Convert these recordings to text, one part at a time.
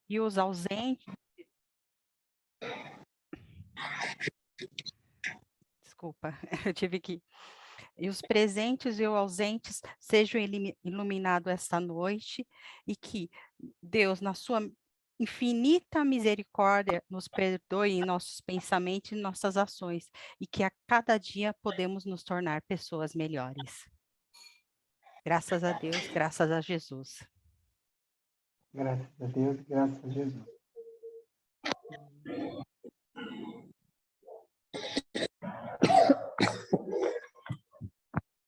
e os ausentes, desculpa, eu tive que, e os presentes e os ausentes sejam iluminados esta noite, e que Deus, na sua infinita misericórdia, nos perdoe em nossos pensamentos e nossas ações, e que a cada dia podemos nos tornar pessoas melhores. Graças a Deus, graças a Jesus. Graças a Deus, graças a Jesus.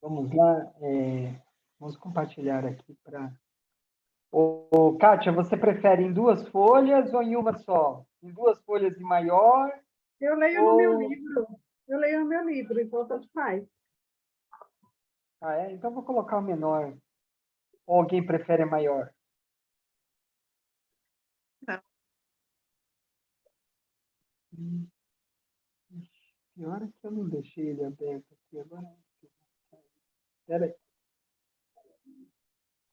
Vamos lá, vamos compartilhar aqui para... Kátia, você prefere em 2 folhas ou em uma só? Em 2 folhas e maior? Eu leio no meu livro. Eu leio no meu livro, então tanto faz. Ah, é? Então vou colocar o menor. Ou alguém prefere a maior? Não. Pior é que eu não deixei ele aberto aqui agora. Espera aí.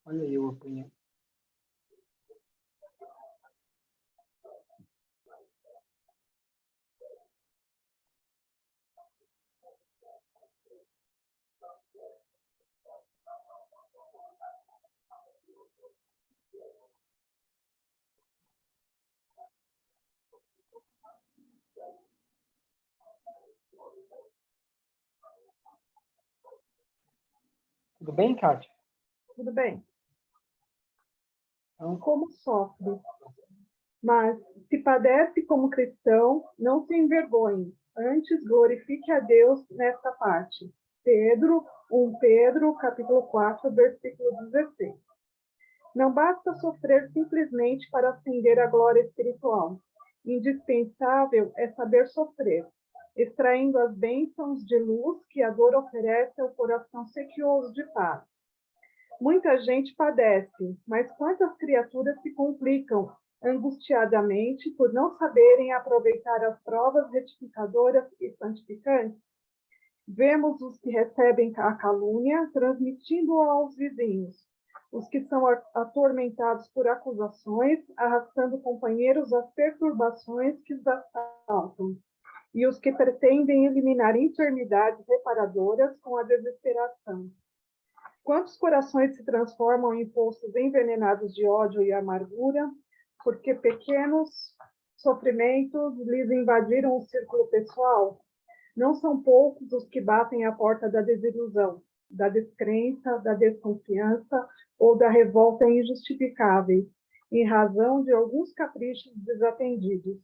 Olha eu apanhando. Tudo bem, Kátia? Tudo bem. Então, Como sofre? Mas, se padece como cristão, não se envergonhe. Antes, glorifique a Deus nesta parte. Pedro, 1 Pedro, capítulo 4, versículo 16. Não basta sofrer simplesmente para ascender à glória espiritual. Indispensável é saber sofrer, extraindo as bênçãos de luz que a dor oferece ao coração sequioso de paz. Muita gente padece, mas quantas criaturas se complicam angustiadamente por não saberem aproveitar as provas retificadoras e santificantes? Vemos os que recebem a calúnia, transmitindo-a aos vizinhos, os que são atormentados por acusações, arrastando companheiros às perturbações que os assaltam, e os que pretendem eliminar enfermidades reparadoras com a desesperação. Quantos corações se transformam em poços envenenados de ódio e amargura, porque pequenos sofrimentos lhes invadiram o círculo pessoal? Não são poucos os que batem à porta da desilusão, da descrença, da desconfiança ou da revolta injustificáveis, em razão de alguns caprichos desatendidos.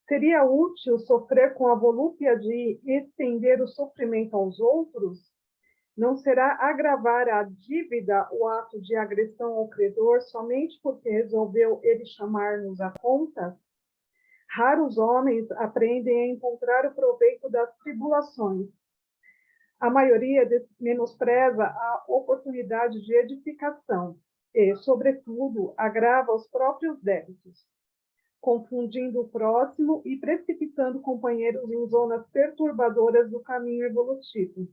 Seria útil sofrer com a volúpia de estender o sofrimento aos outros? Não será agravar a dívida o ato de agressão ao credor somente porque resolveu ele chamar-nos à conta? Raros homens aprendem a encontrar o proveito das tribulações. A maioria menospreza a oportunidade de edificação e, sobretudo, agrava os próprios débitos, confundindo o próximo e precipitando companheiros em zonas perturbadoras do caminho evolutivo.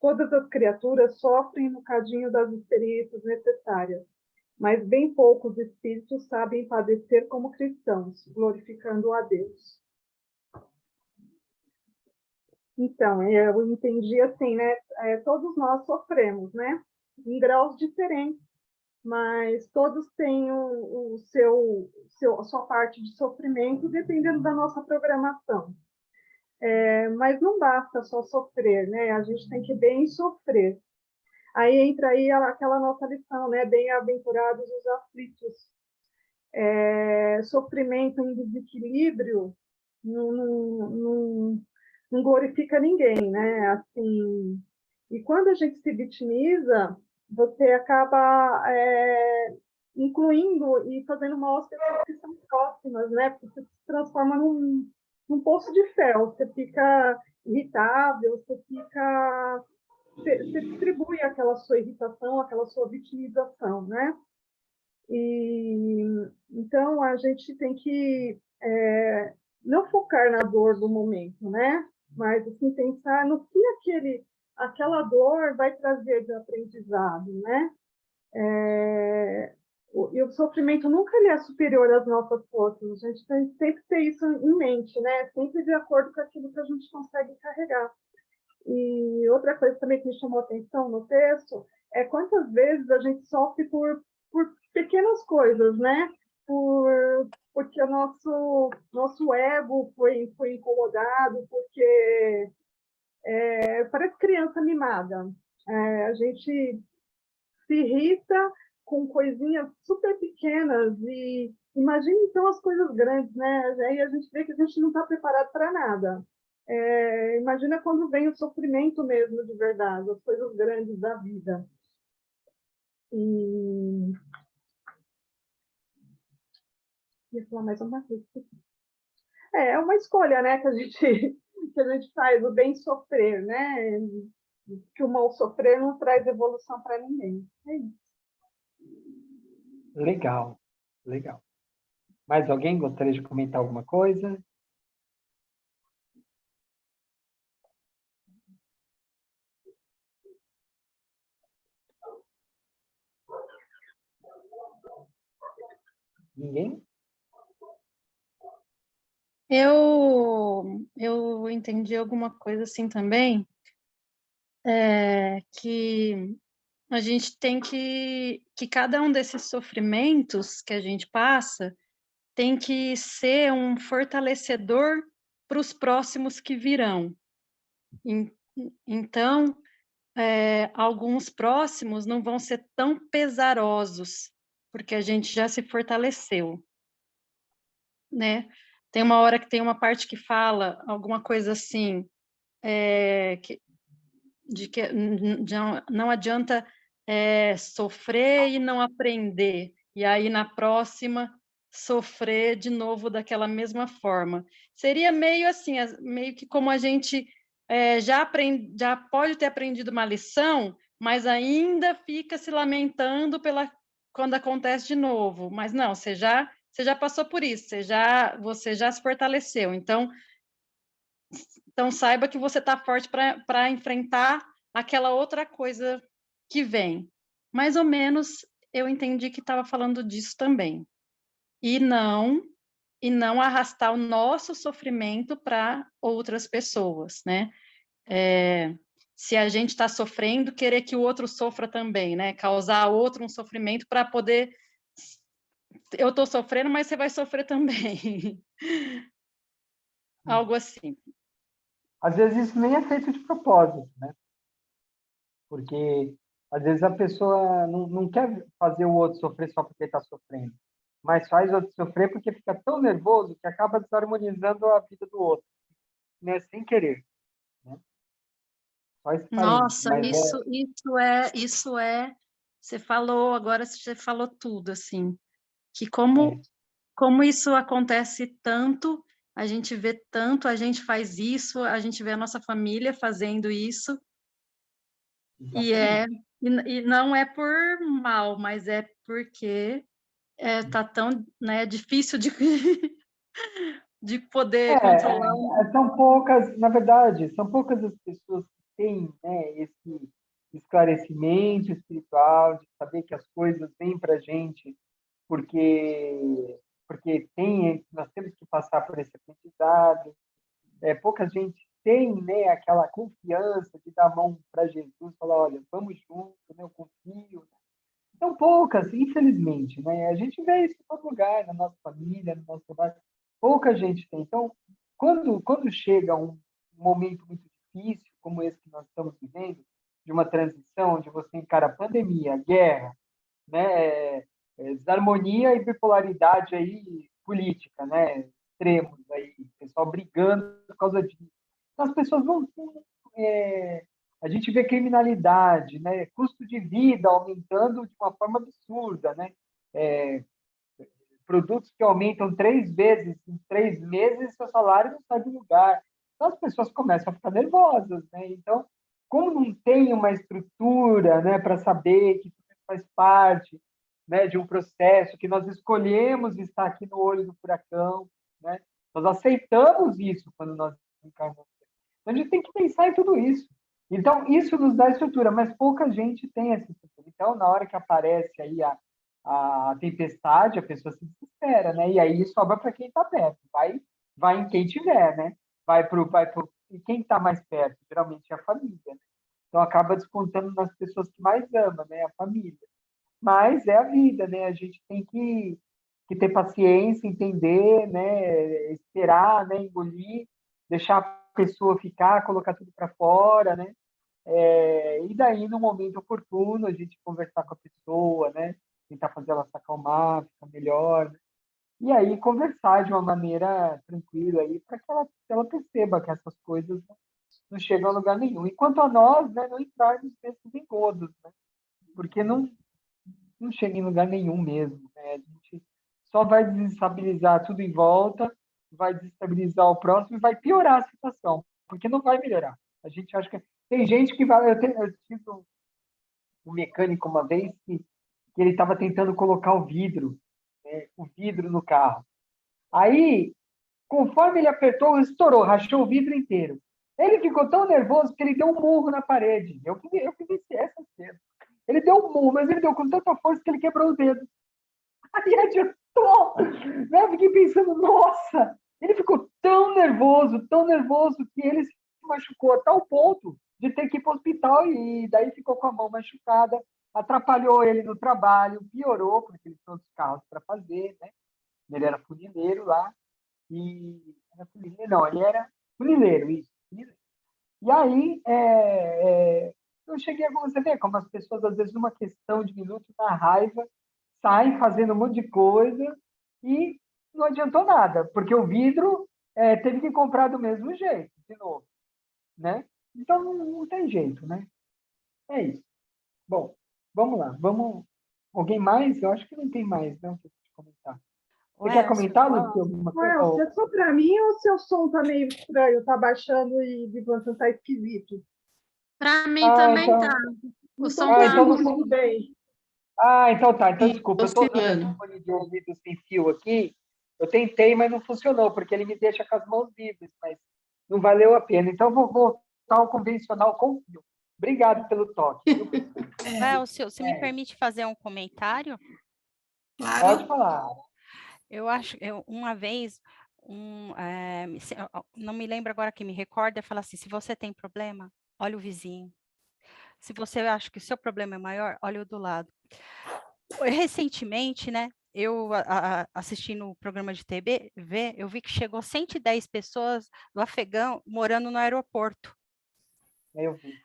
Todas as criaturas sofrem no cadinho das experiências necessárias, mas bem poucos espíritos sabem padecer como cristãos, glorificando a Deus. Então, eu entendi assim, né? Todos nós sofremos, né? Em graus diferentes, mas todos têm a sua parte de sofrimento, dependendo da nossa programação. Mas não basta só sofrer, né? A gente tem que bem sofrer. Aí entra aí aquela nossa lição, né? Bem-aventurados os aflitos. Sofrimento em desequilíbrio não glorifica ninguém, né? Assim, e quando a gente se vitimiza, você acaba incluindo e fazendo mal às pessoas que são próximas, né? Porque você se transforma num poço de fel, você fica irritável, você distribui aquela sua irritação, aquela sua vitimização, né? E então a gente tem que não focar na dor do momento, né? Mas assim, pensar no que aquela dor vai trazer de aprendizado, né? E o sofrimento nunca ele é superior às nossas forças. A gente tem que sempre ter isso em mente, né? Sempre de acordo com aquilo que a gente consegue carregar. E outra coisa também que me chamou a atenção no texto é quantas vezes a gente sofre por pequenas coisas, né? Porque o nosso ego foi incomodado, porque parece criança mimada. A gente se irrita com coisinhas super pequenas e imagine então as coisas grandes, né? Aí a gente vê que a gente não está preparado para nada. Imagina quando vem o sofrimento mesmo de verdade, as coisas grandes da vida. E ia falar mais uma coisa. É uma escolha, né, que a gente faz, o bem sofrer, né? Que o mal sofrer não traz evolução para ninguém. É isso. Legal, legal. Mais alguém gostaria de comentar alguma coisa? Ninguém? Eu entendi alguma coisa assim também, que a gente tem que cada um desses sofrimentos que a gente passa tem que ser um fortalecedor para os próximos que virão. Então, alguns próximos não vão ser tão pesarosos, porque a gente já se fortaleceu, né? Tem uma hora que tem uma parte que fala alguma coisa assim, de que não adianta sofrer e não aprender, e aí na próxima sofrer de novo daquela mesma forma. Seria meio assim, meio que como a gente já pode ter aprendido uma lição, mas ainda fica se lamentando quando acontece de novo. Mas não, você já passou por isso, você já se fortaleceu. Então saiba que você está forte para enfrentar aquela outra coisa que vem. Mais ou menos eu entendi que estava falando disso também. E não arrastar o nosso sofrimento para outras pessoas, né? Se a gente está sofrendo, querer que o outro sofra também, né? Causar ao outro um sofrimento para poder. Eu estou sofrendo, mas você vai sofrer também. Algo assim. Às vezes isso nem é feito de propósito, né? Porque às vezes a pessoa não quer fazer o outro sofrer só porque está sofrendo, mas faz o outro sofrer porque fica tão nervoso que acaba desarmonizando a vida do outro, né? Sem querer, né? Só esse parênteses, Nossa, mas isso é, agora você falou tudo, assim, que como isso acontece tanto, a gente vê tanto, a gente faz isso, a gente vê a nossa família fazendo isso, e, exatamente. e não é por mal, mas é porque tá tão, né, difícil de, de poder controlar. São poucas, na verdade, são poucas as pessoas que têm, né, esse esclarecimento espiritual, de saber que as coisas vêm para a gente porque nós temos que passar por esse aprendizado. Pouca gente tem, né, aquela confiança de dar a mão para Jesus, falar, olha, vamos juntos, né, eu confio. São poucas, infelizmente, né? A gente vê isso em todo lugar, na nossa família, no nosso trabalho. Pouca gente tem. Então, quando chega um momento muito difícil, como esse que nós estamos vivendo, de uma transição, onde você encara pandemia, guerra, né, desarmonia e bipolaridade aí política, né, extremos aí, pessoal brigando por causa disso. Então, as pessoas não a gente vê criminalidade, né, custo de vida aumentando de uma forma absurda, né, produtos que aumentam 3 vezes em 3 meses, seu salário não sai do lugar. Então, as pessoas começam a ficar nervosas, né? Então, como não tem uma estrutura, né, para saber que isso faz parte, né, de um processo, que nós escolhemos estar aqui no olho do furacão, né? Nós aceitamos isso quando nós encarnamos. Então, a gente tem que pensar em tudo isso. Então, isso nos dá estrutura, mas pouca gente tem essa estrutura. Então, na hora que aparece aí a tempestade, a pessoa se desespera, né? E aí sobra para quem está perto, vai em quem tiver, né? E quem está mais perto, geralmente é a família, né? Então acaba descontando nas pessoas que mais ama, né? A família. Mas é a vida, né? A gente tem que ter paciência, entender, né? Esperar, né? Engolir, deixar a pessoa ficar, colocar tudo para fora, né? E daí, no momento oportuno, a gente conversar com a pessoa, né? Tentar fazer ela se acalmar, ficar melhor, né? E aí conversar de uma maneira tranquila aí para que ela perceba que essas coisas não chegam a lugar nenhum. E quanto a nós, né, não entrarmos nesses engodos, né? Porque não chega em lugar nenhum mesmo, né? A gente só vai desestabilizar tudo em volta, vai desestabilizar o próximo e vai piorar a situação, porque não vai melhorar. A gente acha que tem gente que vai. Eu tive um mecânico uma vez que ele estava tentando colocar o vidro no carro. Aí, conforme ele apertou, estourou, rachou o vidro inteiro. Ele ficou tão nervoso que ele deu um murro na parede. Eu que vi essa cena. Ele deu um murro, mas ele deu com tanta força que ele quebrou o dedo. Aí adiantou, né? Eu fiquei pensando, nossa, ele ficou tão nervoso, que ele se machucou a tal ponto de ter que ir para o hospital e daí ficou com a mão machucada, atrapalhou ele no trabalho, piorou, porque ele tinha outros carros para fazer, né? Ele era funileiro lá, ele era funileiro, isso. Funileiro. E aí, eu cheguei a você ver como as pessoas, às vezes, numa questão de minutos, na raiva, saem fazendo um monte de coisa e não adiantou nada, porque o vidro teve que comprar do mesmo jeito, de novo, né? Então, não tem jeito, né? É isso. Bom, vamos lá. Alguém mais? Eu acho que não tem mais, não, para comentar. Ô, Você quer Elcio, comentar, Lúcia, alguma coisa? Elcio, é só para mim ou seu som tá meio estranho? Tá baixando e de você tá esquisito? Para mim também tá. O som tá então tudo bem. então tá. Então, desculpa, eu estou usando oscilando. esse fone de ouvido sem fio aqui. Eu tentei, mas não funcionou, porque ele me deixa com as mãos livres, mas não valeu a pena. Então, eu vou voltar ao convencional com fio. Obrigado pelo toque. Elcio, você me permite fazer um comentário? Pode falar. Eu acho, uma vez, não me lembro agora quem me recorda, fala assim, se você tem problema, olha o vizinho. Se você acha que o seu problema é maior, olha o do lado. Recentemente, né, eu assistindo o programa de TV, eu vi que chegou 110 pessoas do Afegão morando no aeroporto. Eu vi.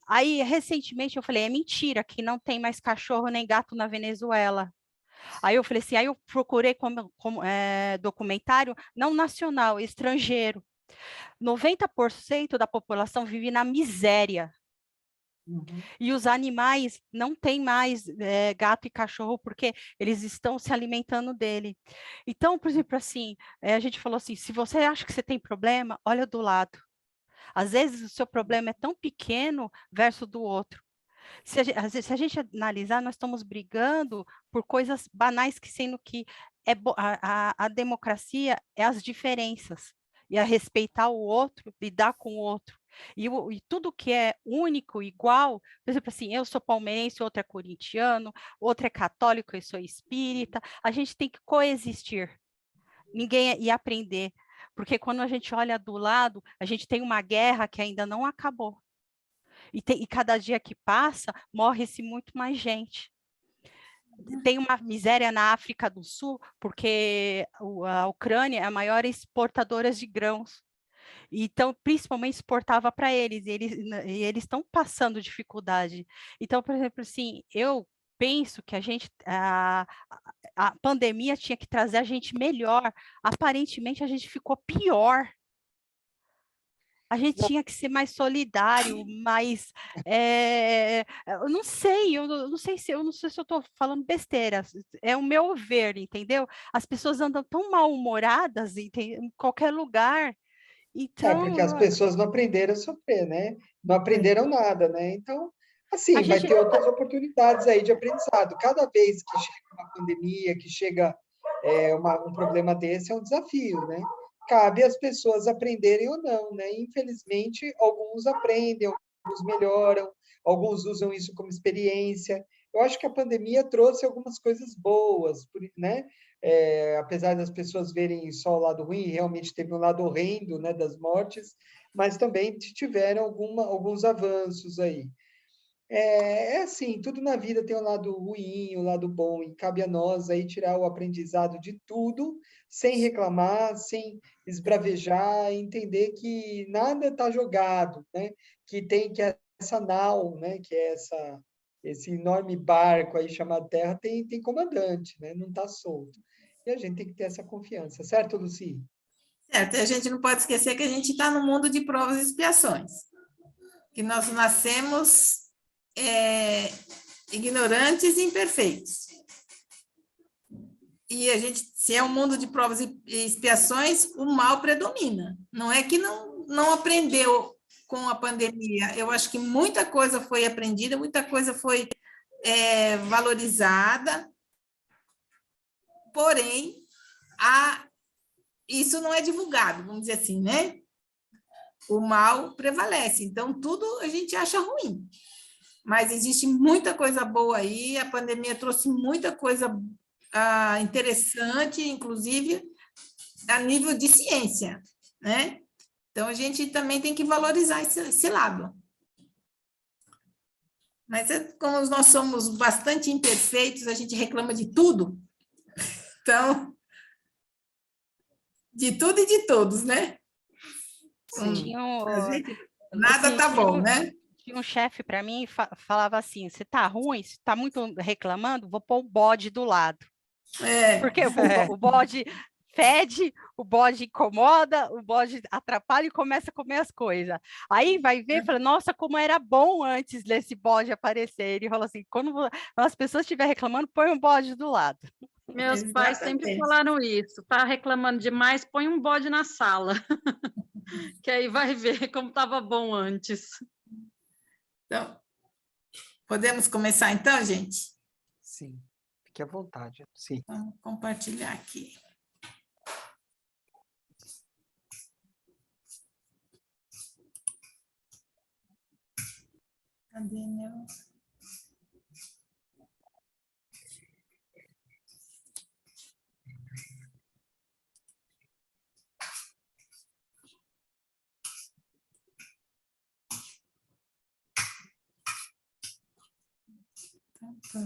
Aí, recentemente, eu falei, é mentira que não tem mais cachorro nem gato na Venezuela. Aí eu falei assim, aí eu procurei documentário não nacional, estrangeiro. 90% da população vive na miséria. Uhum. E os animais não têm mais gato e cachorro porque eles estão se alimentando dele. Então, por exemplo, assim, a gente falou assim, se você acha que você tem problema, olha do lado. Às vezes o seu problema é tão pequeno versus do outro. Às vezes, se a gente analisar, nós estamos brigando por coisas banais, que sendo que a democracia é as diferenças, e a respeitar o outro, lidar com o outro. E tudo que é único, igual, por exemplo, assim, eu sou palmeirense, outro é corintiano, outro é católico, eu sou espírita, a gente tem que coexistir, e aprender, porque quando a gente olha do lado, a gente tem uma guerra que ainda não acabou. E cada dia que passa, morre-se muito mais gente. Tem uma miséria na África do Sul, porque a Ucrânia é a maior exportadora de grãos. Então, principalmente exportava para eles, e eles estão passando dificuldade. Então, por exemplo, assim, eu penso que a pandemia tinha que trazer a gente melhor. Aparentemente, a gente ficou pior. A gente tinha que ser mais solidário, mais. Eu não sei se eu estou falando besteira, é o meu ver, entendeu? As pessoas andam tão mal-humoradas em qualquer lugar. Porque as Então, pessoas não aprenderam a sofrer, né? Não aprenderam nada, né? Então, a assim, vai gente. ter outras oportunidades aí de aprendizado. Cada vez que chega uma pandemia, que chega um problema desse, é um desafio, né? Cabe às pessoas aprenderem ou não, né? Infelizmente, alguns aprendem, alguns melhoram, alguns usam isso como experiência. Eu acho que a pandemia trouxe algumas coisas boas, né? Apesar das pessoas verem só o lado ruim, realmente teve um lado horrendo, né, das mortes, mas também tiveram alguns avanços aí. Assim, tudo na vida tem um lado ruim, um lado bom, e cabe a nós aí tirar o aprendizado de tudo, sem reclamar, sem esbravejar, entender que nada está jogado, né? Que essa nau, né? Que é esse enorme barco aí chamado Terra, tem comandante, né? Não está solto. E a gente tem que ter essa confiança, certo, Luci? Certo, e a gente não pode esquecer que a gente está no mundo de provas e expiações, que nós nascemos ignorantes e imperfeitos. E a gente, se é um mundo de provas e expiações, o mal predomina. Não é que não aprendeu com a pandemia. Eu acho que muita coisa foi aprendida, muita coisa foi valorizada, porém, isso não é divulgado, vamos dizer assim, né? O mal prevalece, então tudo a gente acha ruim. Mas existe muita coisa boa aí, a pandemia trouxe muita coisa interessante, inclusive a nível de ciência, né? Então, a gente também tem que valorizar esse lado. Mas como nós somos bastante imperfeitos, a gente reclama de tudo. Então, de tudo e de todos, né? Nada está bom, né? Tinha um chefe para mim e falava assim, se tá ruim, se tá muito reclamando, vou pôr o bode do lado. Porque o bode fede, o bode incomoda, o bode atrapalha e começa a comer as coisas. Aí vai ver e fala, nossa, como era bom antes desse bode aparecer. Ele falou assim, quando as pessoas estiverem reclamando, põe um bode do lado. Meus pais sempre falaram isso, tá reclamando demais, põe um bode na sala, que aí vai ver como estava bom antes. Então, podemos começar então, gente? Sim, fique à vontade. Sim. Vamos compartilhar aqui. Cadê meu? Tá.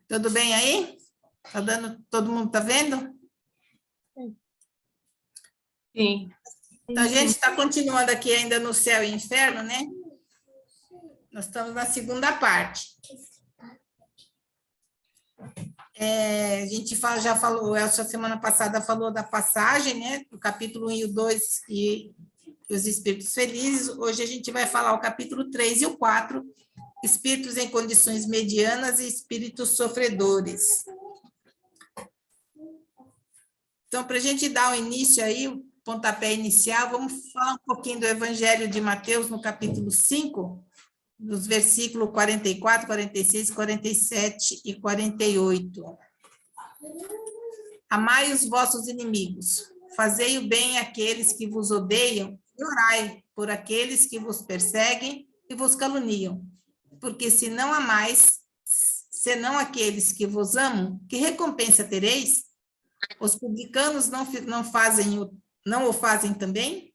Tudo bem aí? Tá dando, todo mundo está vendo? Sim. Então, a gente está continuando aqui ainda no céu e inferno, né? Nós estamos na segunda parte. A gente já falou, o Elcio, semana passada, falou da passagem, né? Do capítulo 1 e o 2 e os espíritos felizes. Hoje a gente vai falar o capítulo 3 e o 4, espíritos em condições medianas e espíritos sofredores. Então, para a gente dar o início aí, o pontapé inicial, vamos falar um pouquinho do Evangelho de Mateus, no capítulo 5, nos versículos 44, 46, 47 e 48. Amai os vossos inimigos, fazei o bem àqueles que vos odeiam, e orai por aqueles que vos perseguem e vos caluniam. Porque se não amais, senão aqueles que vos amam, que recompensa tereis? Os publicanos não o fazem também?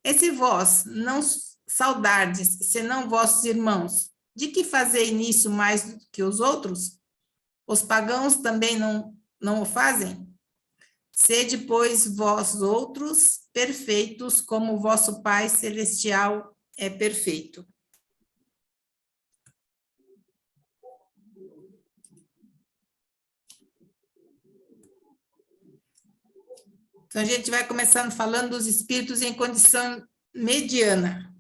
E se vós não saudardes, senão vossos irmãos, de que fazei nisso mais do que os outros? Os pagãos também não o fazem? Sede, pois, vós outros perfeitos, como o vosso Pai Celestial é perfeito. Então, a gente vai começando falando dos espíritos em condição mediana.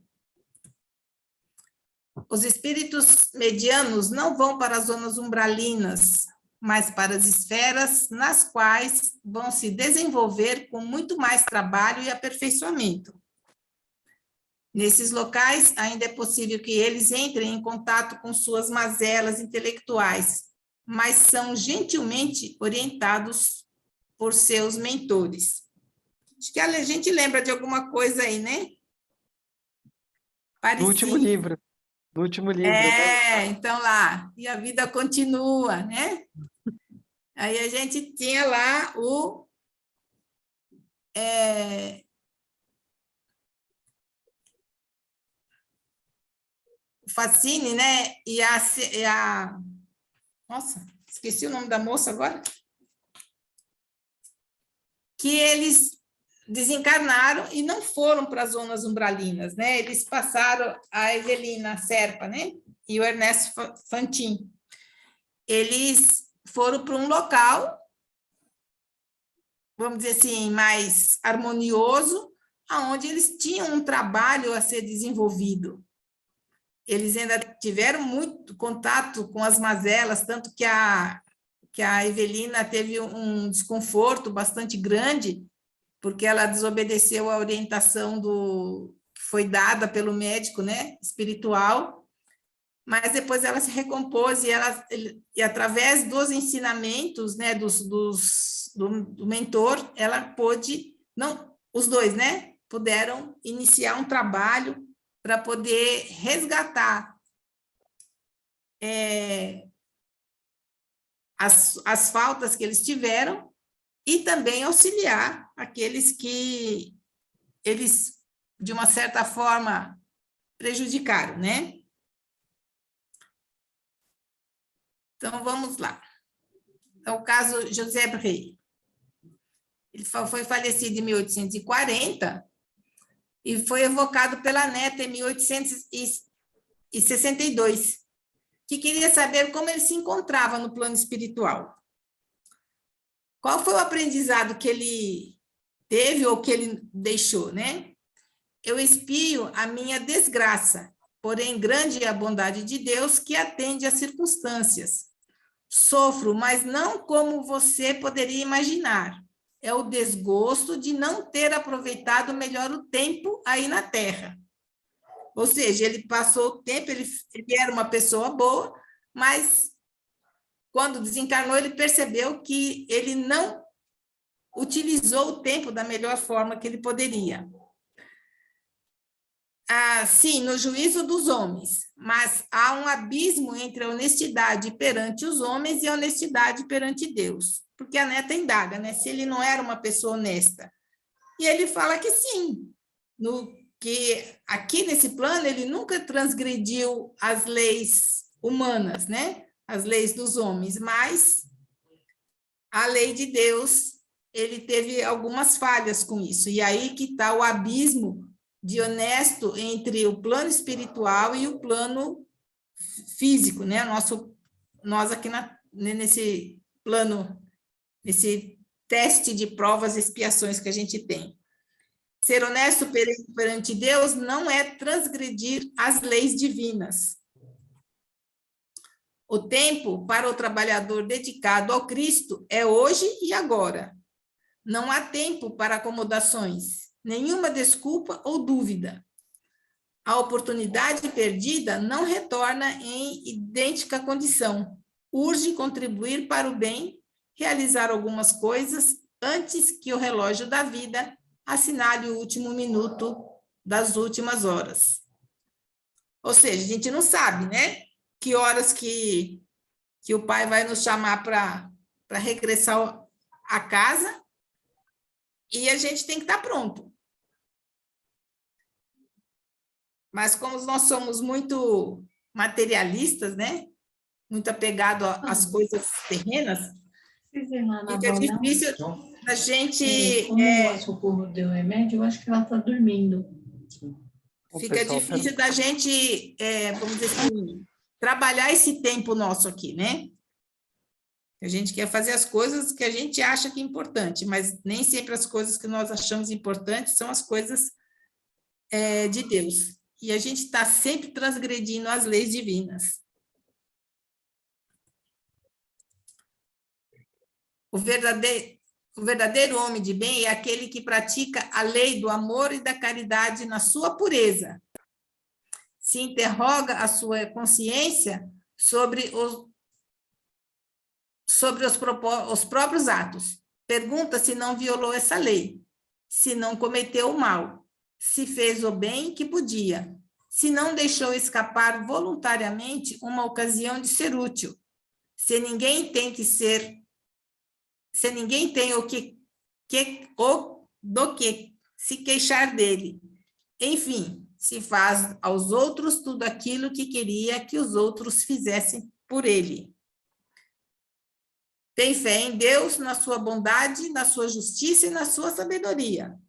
Os espíritos medianos não vão para as zonas umbralinas, mas para as esferas nas quais vão se desenvolver com muito mais trabalho e aperfeiçoamento. Nesses locais, ainda é possível que eles entrem em contato com suas mazelas intelectuais, mas são gentilmente orientados por seus mentores. Acho que a gente lembra de alguma coisa aí, né? No último Parecido. livro. No último livro, né? Então lá, e a vida continua, né? Aí a gente tinha lá o Facine, né? E a... Nossa, esqueci o nome da moça agora. Que eles desencarnaram e não foram para as zonas umbralinas, né? Eles passaram, a Evelina Serpa, né? E o Ernesto Fantin. Eles foram para um local, vamos dizer assim, mais harmonioso, aonde eles tinham um trabalho a ser desenvolvido. Eles ainda tiveram muito contato com as mazelas, tanto que a Evelina teve um desconforto bastante grande, porque ela desobedeceu a orientação que foi dada pelo médico, né, espiritual, mas depois ela se recompôs e através dos ensinamentos, né, do mentor, ela pôde, não, os dois, né, puderam iniciar um trabalho para poder resgatar as faltas que eles tiveram e também auxiliar aqueles que eles, de uma certa forma, prejudicaram, né? Então, vamos lá. Então, o caso José Bré. Ele foi falecido em 1840 e foi evocado pela neta em 1862, que queria saber como ele se encontrava no plano espiritual. Qual foi o aprendizado que ele teve ou que ele deixou, né? Eu espio a minha desgraça, porém grande é a bondade de Deus que atende às circunstâncias. Sofro, mas não como você poderia imaginar. É o desgosto de não ter aproveitado melhor o tempo aí na Terra. Ou seja, ele passou o tempo, ele era uma pessoa boa, mas quando desencarnou, ele percebeu que ele não utilizou o tempo da melhor forma que ele poderia. Sim, no juízo dos homens, mas há um abismo entre a honestidade perante os homens e a honestidade perante Deus. Porque a neta indaga, né? Se ele não era uma pessoa honesta. E ele fala que sim, que aqui nesse plano ele nunca transgrediu as leis humanas, né? As leis dos homens, mas a lei de Deus, ele teve algumas falhas com isso. E aí que está o abismo de honesto entre o plano espiritual e o plano físico, né? Nós aqui nesse plano, nesse teste de provas e expiações que a gente tem. Ser honesto perante Deus não é transgredir as leis divinas. O tempo para o trabalhador dedicado ao Cristo é hoje e agora. Não há tempo para acomodações, nenhuma desculpa ou dúvida. A oportunidade perdida não retorna em idêntica condição. Urge contribuir para o bem, realizar algumas coisas antes que o relógio da vida assinale o último minuto das últimas horas. Ou seja, a gente não sabe, né? Que horas que o pai vai nos chamar para regressar à casa e a gente tem que estar pronto. Mas como nós somos muito materialistas, né? Muito apegado às coisas terrenas, fica difícil a gente... Como o Socorro deu remédio, eu acho que ela está dormindo. Fica difícil da gente, vamos dizer assim, trabalhar esse tempo nosso aqui, né? A gente quer fazer as coisas que a gente acha que é importante, mas nem sempre as coisas que nós achamos importantes são as coisas de Deus. E a gente está sempre transgredindo as leis divinas. O verdadeiro homem de bem é aquele que pratica a lei do amor e da caridade na sua pureza. Se interroga a sua consciência sobre os próprios atos. Pergunta se não violou essa lei, se não cometeu o mal, se fez o bem que podia, se não deixou escapar voluntariamente uma ocasião de ser útil, se ninguém tem do que se queixar dele. Enfim, se faz aos outros tudo aquilo que queria que os outros fizessem por ele. Tem fé em Deus, na sua bondade, na sua justiça e na sua sabedoria.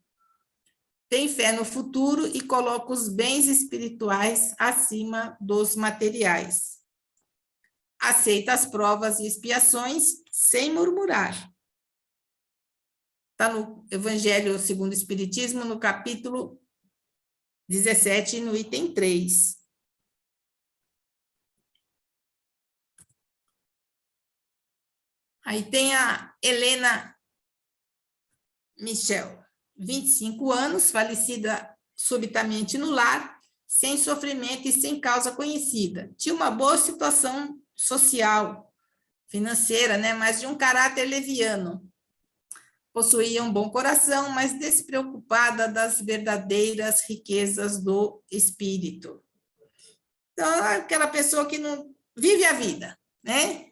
Tem fé no futuro e coloca os bens espirituais acima dos materiais. Aceita as provas e expiações sem murmurar. Está no Evangelho segundo o Espiritismo, no capítulo 17, no item 3. Aí tem a Helena Michel, 25 anos, falecida subitamente no lar, sem sofrimento e sem causa conhecida. Tinha uma boa situação social, financeira, né, mas de um caráter leviano. Possuía um bom coração, mas despreocupada das verdadeiras riquezas do espírito. Então, aquela pessoa que não vive a vida, né?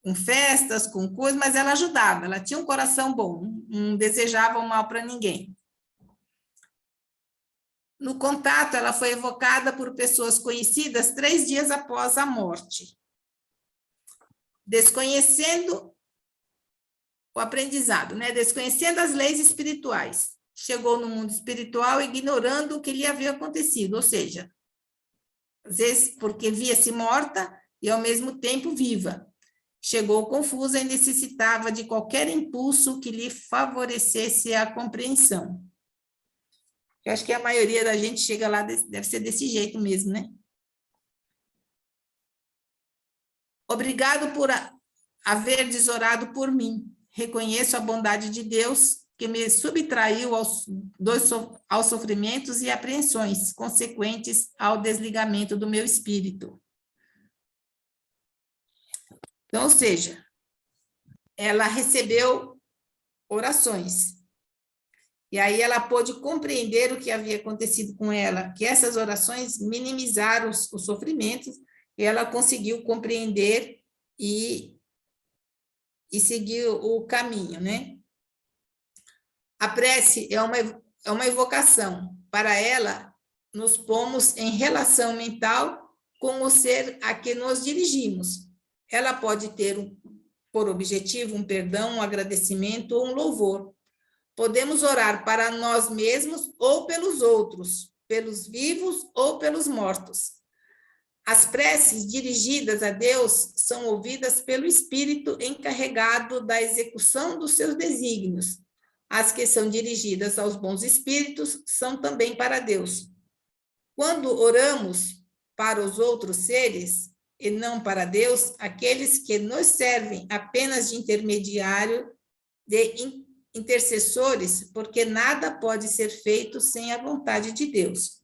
Com festas, com coisas, mas ela ajudava, ela tinha um coração bom, não desejava o mal para ninguém. No contato, ela foi evocada por pessoas conhecidas 3 dias após a morte. Desconhecendo o aprendizado, né? Desconhecendo as leis espirituais. Chegou no mundo espiritual ignorando o que lhe havia acontecido, ou seja, às vezes porque via-se morta e ao mesmo tempo viva. Chegou confusa e necessitava de qualquer impulso que lhe favorecesse a compreensão. Eu acho que a maioria da gente chega lá, deve ser desse jeito mesmo, né? Obrigado por haver desorado por mim. Reconheço a bondade de Deus que me subtraiu aos sofrimentos e apreensões consequentes ao desligamento do meu espírito. Então, ou seja, ela recebeu orações. E aí ela pôde compreender o que havia acontecido com ela, que essas orações minimizaram os sofrimentos, e ela conseguiu compreender e seguir o caminho, né? A prece é uma evocação. Para ela, nos pomos em relação mental com o ser a que nos dirigimos. Ela pode ter por objetivo um perdão, um agradecimento ou um louvor. Podemos orar para nós mesmos ou pelos outros, pelos vivos ou pelos mortos. As preces dirigidas a Deus são ouvidas pelo Espírito encarregado da execução dos seus desígnios. As que são dirigidas aos bons espíritos são também para Deus. Quando oramos para os outros seres e não para Deus, aqueles que nos servem apenas de intermediário, de intercessores, porque nada pode ser feito sem a vontade de Deus.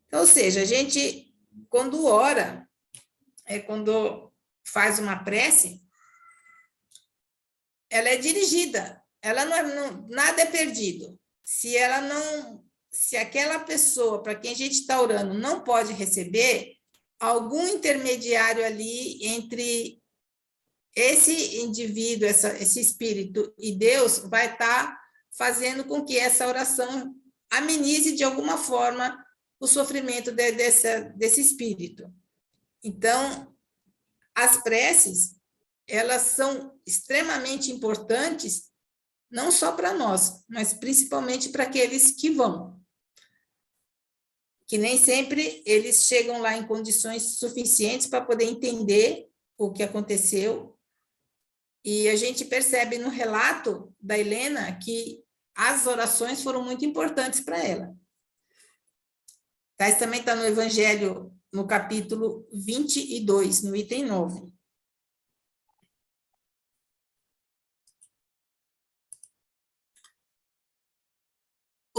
Então, ou seja, a gente, quando ora, quando faz uma prece, ela é dirigida, ela nada é perdido. Se aquela pessoa para quem a gente está orando não pode receber, algum intermediário ali entre esse indivíduo, esse espírito e Deus vai estar fazendo com que essa oração amenize de alguma forma o sofrimento desse espírito. Então, as preces, elas são extremamente importantes, não só para nós, mas principalmente para aqueles que vão. Que nem sempre eles chegam lá em condições suficientes para poder entender o que aconteceu. E a gente percebe no relato da Helena que as orações foram muito importantes para ela. Isso também está no Evangelho, no capítulo 22, no item 9.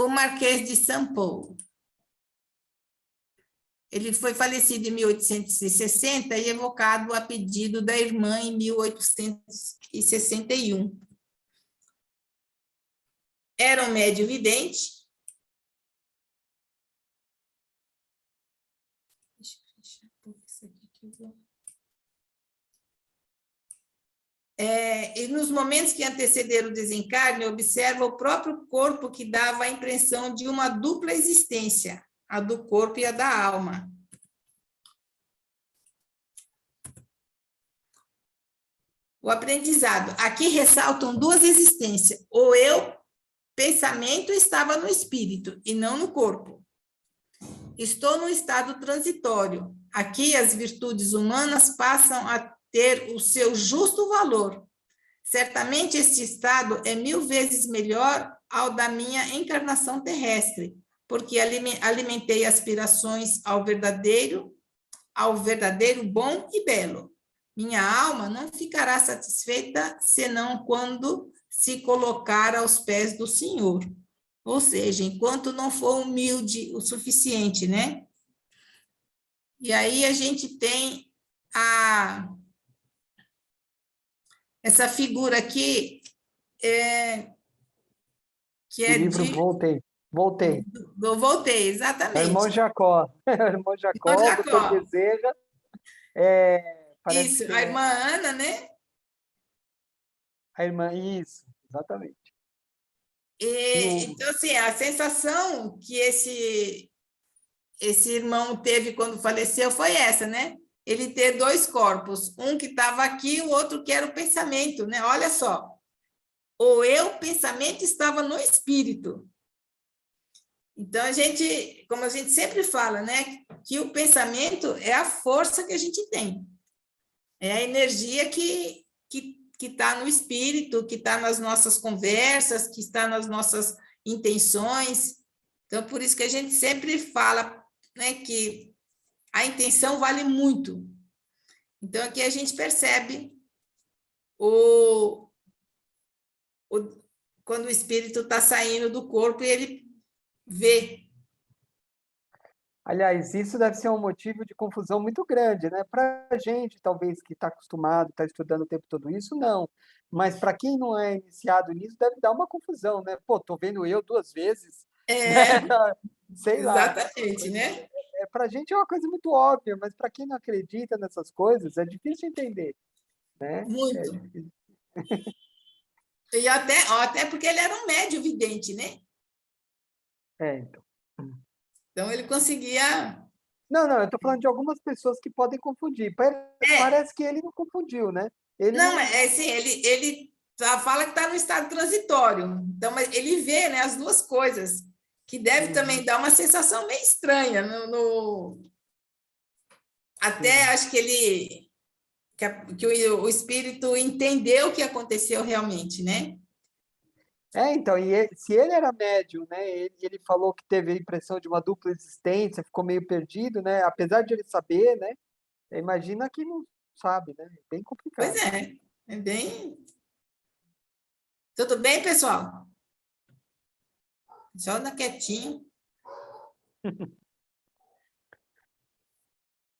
o Marquês de São Paulo. Ele foi falecido em 1860 e evocado a pedido da irmã em 1861. Era um médium vidente. Deixa eu fechar um pouco isso aqui que eu vou... E nos momentos que antecederam o desencarne, observa o próprio corpo que dava a impressão de uma dupla existência, a do corpo e a da alma. O aprendizado. Aqui ressaltam duas existências. O eu, pensamento, estava no espírito e não no corpo. Estou no estado transitório. Aqui as virtudes humanas passam a ter o seu justo valor. Certamente este estado é 1000 vezes melhor ao da minha encarnação terrestre, porque alimentei aspirações ao verdadeiro bom e belo. Minha alma não ficará satisfeita senão quando se colocar aos pés do Senhor. Ou seja, enquanto não for humilde o suficiente, né? E aí a gente tem essa figura aqui, que é livro Voltei. Voltei, exatamente. É o irmão Jacó. O irmão Jacó, doutor Bezerra. Isso, a irmã Ana, né? A irmã, isso, exatamente. Então, assim, a sensação que esse irmão teve quando faleceu foi essa, né? Ele ter dois corpos, um que estava aqui, o outro que era o pensamento, né? Olha só, o eu, pensamento, estava no espírito. Então, como a gente sempre fala, né? Que o pensamento é a força que a gente tem. É a energia que está no espírito, que está nas nossas conversas, que está nas nossas intenções. Então, por isso que a gente sempre fala, né, que a intenção vale muito. Então, aqui a gente percebe quando o espírito está saindo do corpo e ele vê. Aliás, isso deve ser um motivo de confusão muito grande, né? Para a gente, talvez, que está acostumado, está estudando o tempo todo isso, não. Mas para quem não é iniciado nisso, deve dar uma confusão, né? Pô, tô vendo eu 2 vezes. Sei lá. Exatamente, né? Para a gente é uma coisa muito óbvia, mas para quem não acredita nessas coisas, é difícil de entender, né? Muito. E até porque ele era um médium vidente, né? Então. Então, ele conseguia... Não, eu estou falando de algumas pessoas que podem confundir. Parece que ele não confundiu, né? Assim, ele fala que está no estado transitório. Então, mas ele vê, né, as duas coisas, que deve também dar uma sensação meio estranha. Até acho que o espírito entendeu o que aconteceu realmente, né? Então, se ele era médium, né? Ele falou que teve a impressão de uma dupla existência, ficou meio perdido, né? Apesar de ele saber, né? Imagina que não sabe, né? É bem complicado. Pois é bem... Tudo bem, pessoal? Só anda quietinho.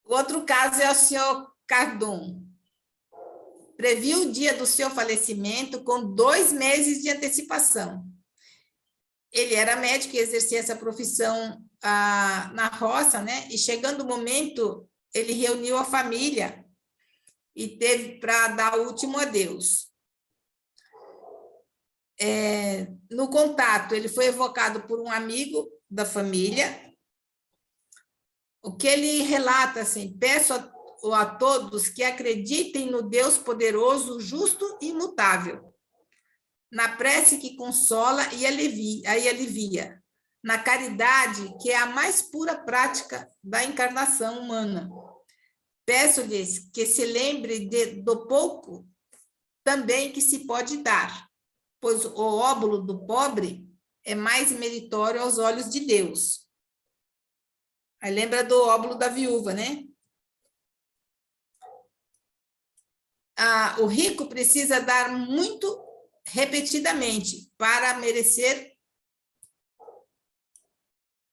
O outro caso é o senhor Cardon. Previu o dia do seu falecimento com 2 meses de antecipação. Ele era médico e exercia essa profissão na roça, né? E chegando o momento, ele reuniu a família e teve para dar o último adeus. No contato, ele foi evocado por um amigo da família. O que ele relata, assim, peço a todos que acreditem no Deus poderoso, justo e imutável, na prece que consola e alivia, na caridade, que é a mais pura prática da encarnação humana. Peço-lhes que se lembre do pouco também que se pode dar, pois o óbolo do pobre é mais meritório aos olhos de Deus. Aí lembra do óbolo da viúva, né? O rico precisa dar muito repetidamente para merecer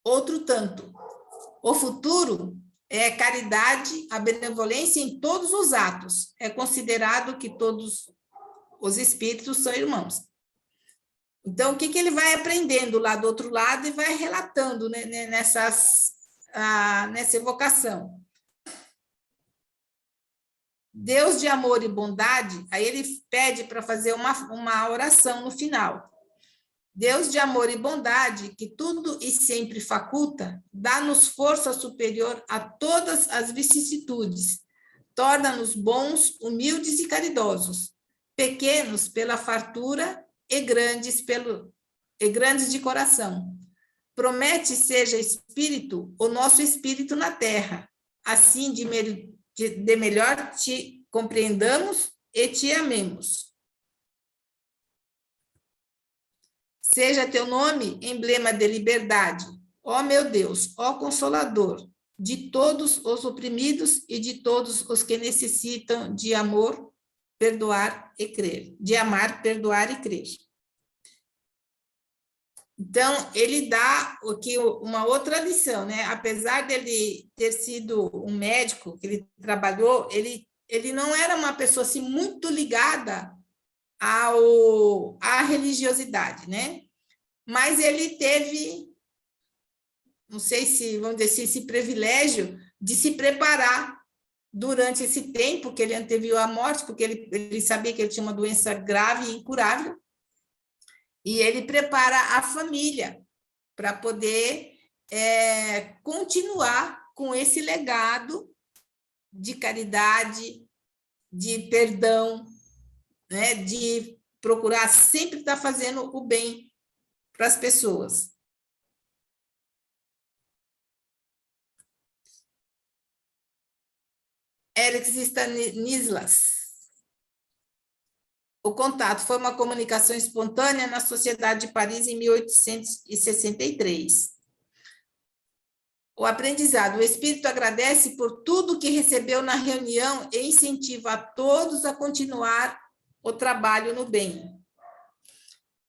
outro tanto. O futuro é caridade, a benevolência em todos os atos. É considerado que todos os espíritos são irmãos. Então, o que ele vai aprendendo lá do outro lado e vai relatando, né, nessa evocação. Deus de amor e bondade, aí ele pede para fazer uma oração no final. Deus de amor e bondade, que tudo e sempre faculta, dá-nos força superior a todas as vicissitudes, torna-nos bons, humildes e caridosos, pequenos pela fartura e grandes de coração. Promete seja espírito o nosso espírito na terra, assim de melhor te compreendamos e te amemos. Seja teu nome emblema de liberdade, ó meu Deus, ó Consolador, de todos os oprimidos e de todos os que necessitam de amor, perdoar e crer. De amar, perdoar e crer. Então, ele dá aqui uma outra lição, né? Apesar dele ter sido um médico, que ele trabalhou, ele não era uma pessoa assim, muito ligada à religiosidade, né? Mas ele teve, não sei se, vamos dizer assim, esse privilégio de se preparar durante esse tempo que ele anteviu a morte, porque ele sabia que ele tinha uma doença grave e incurável, e ele prepara a família para poder continuar com esse legado de caridade, de perdão, né, de procurar sempre estar fazendo o bem para as pessoas. Eric Stanislas. O contato foi uma comunicação espontânea na Sociedade de Paris em 1863. O aprendizado. O espírito agradece por tudo que recebeu na reunião e incentiva a todos a continuar o trabalho no bem.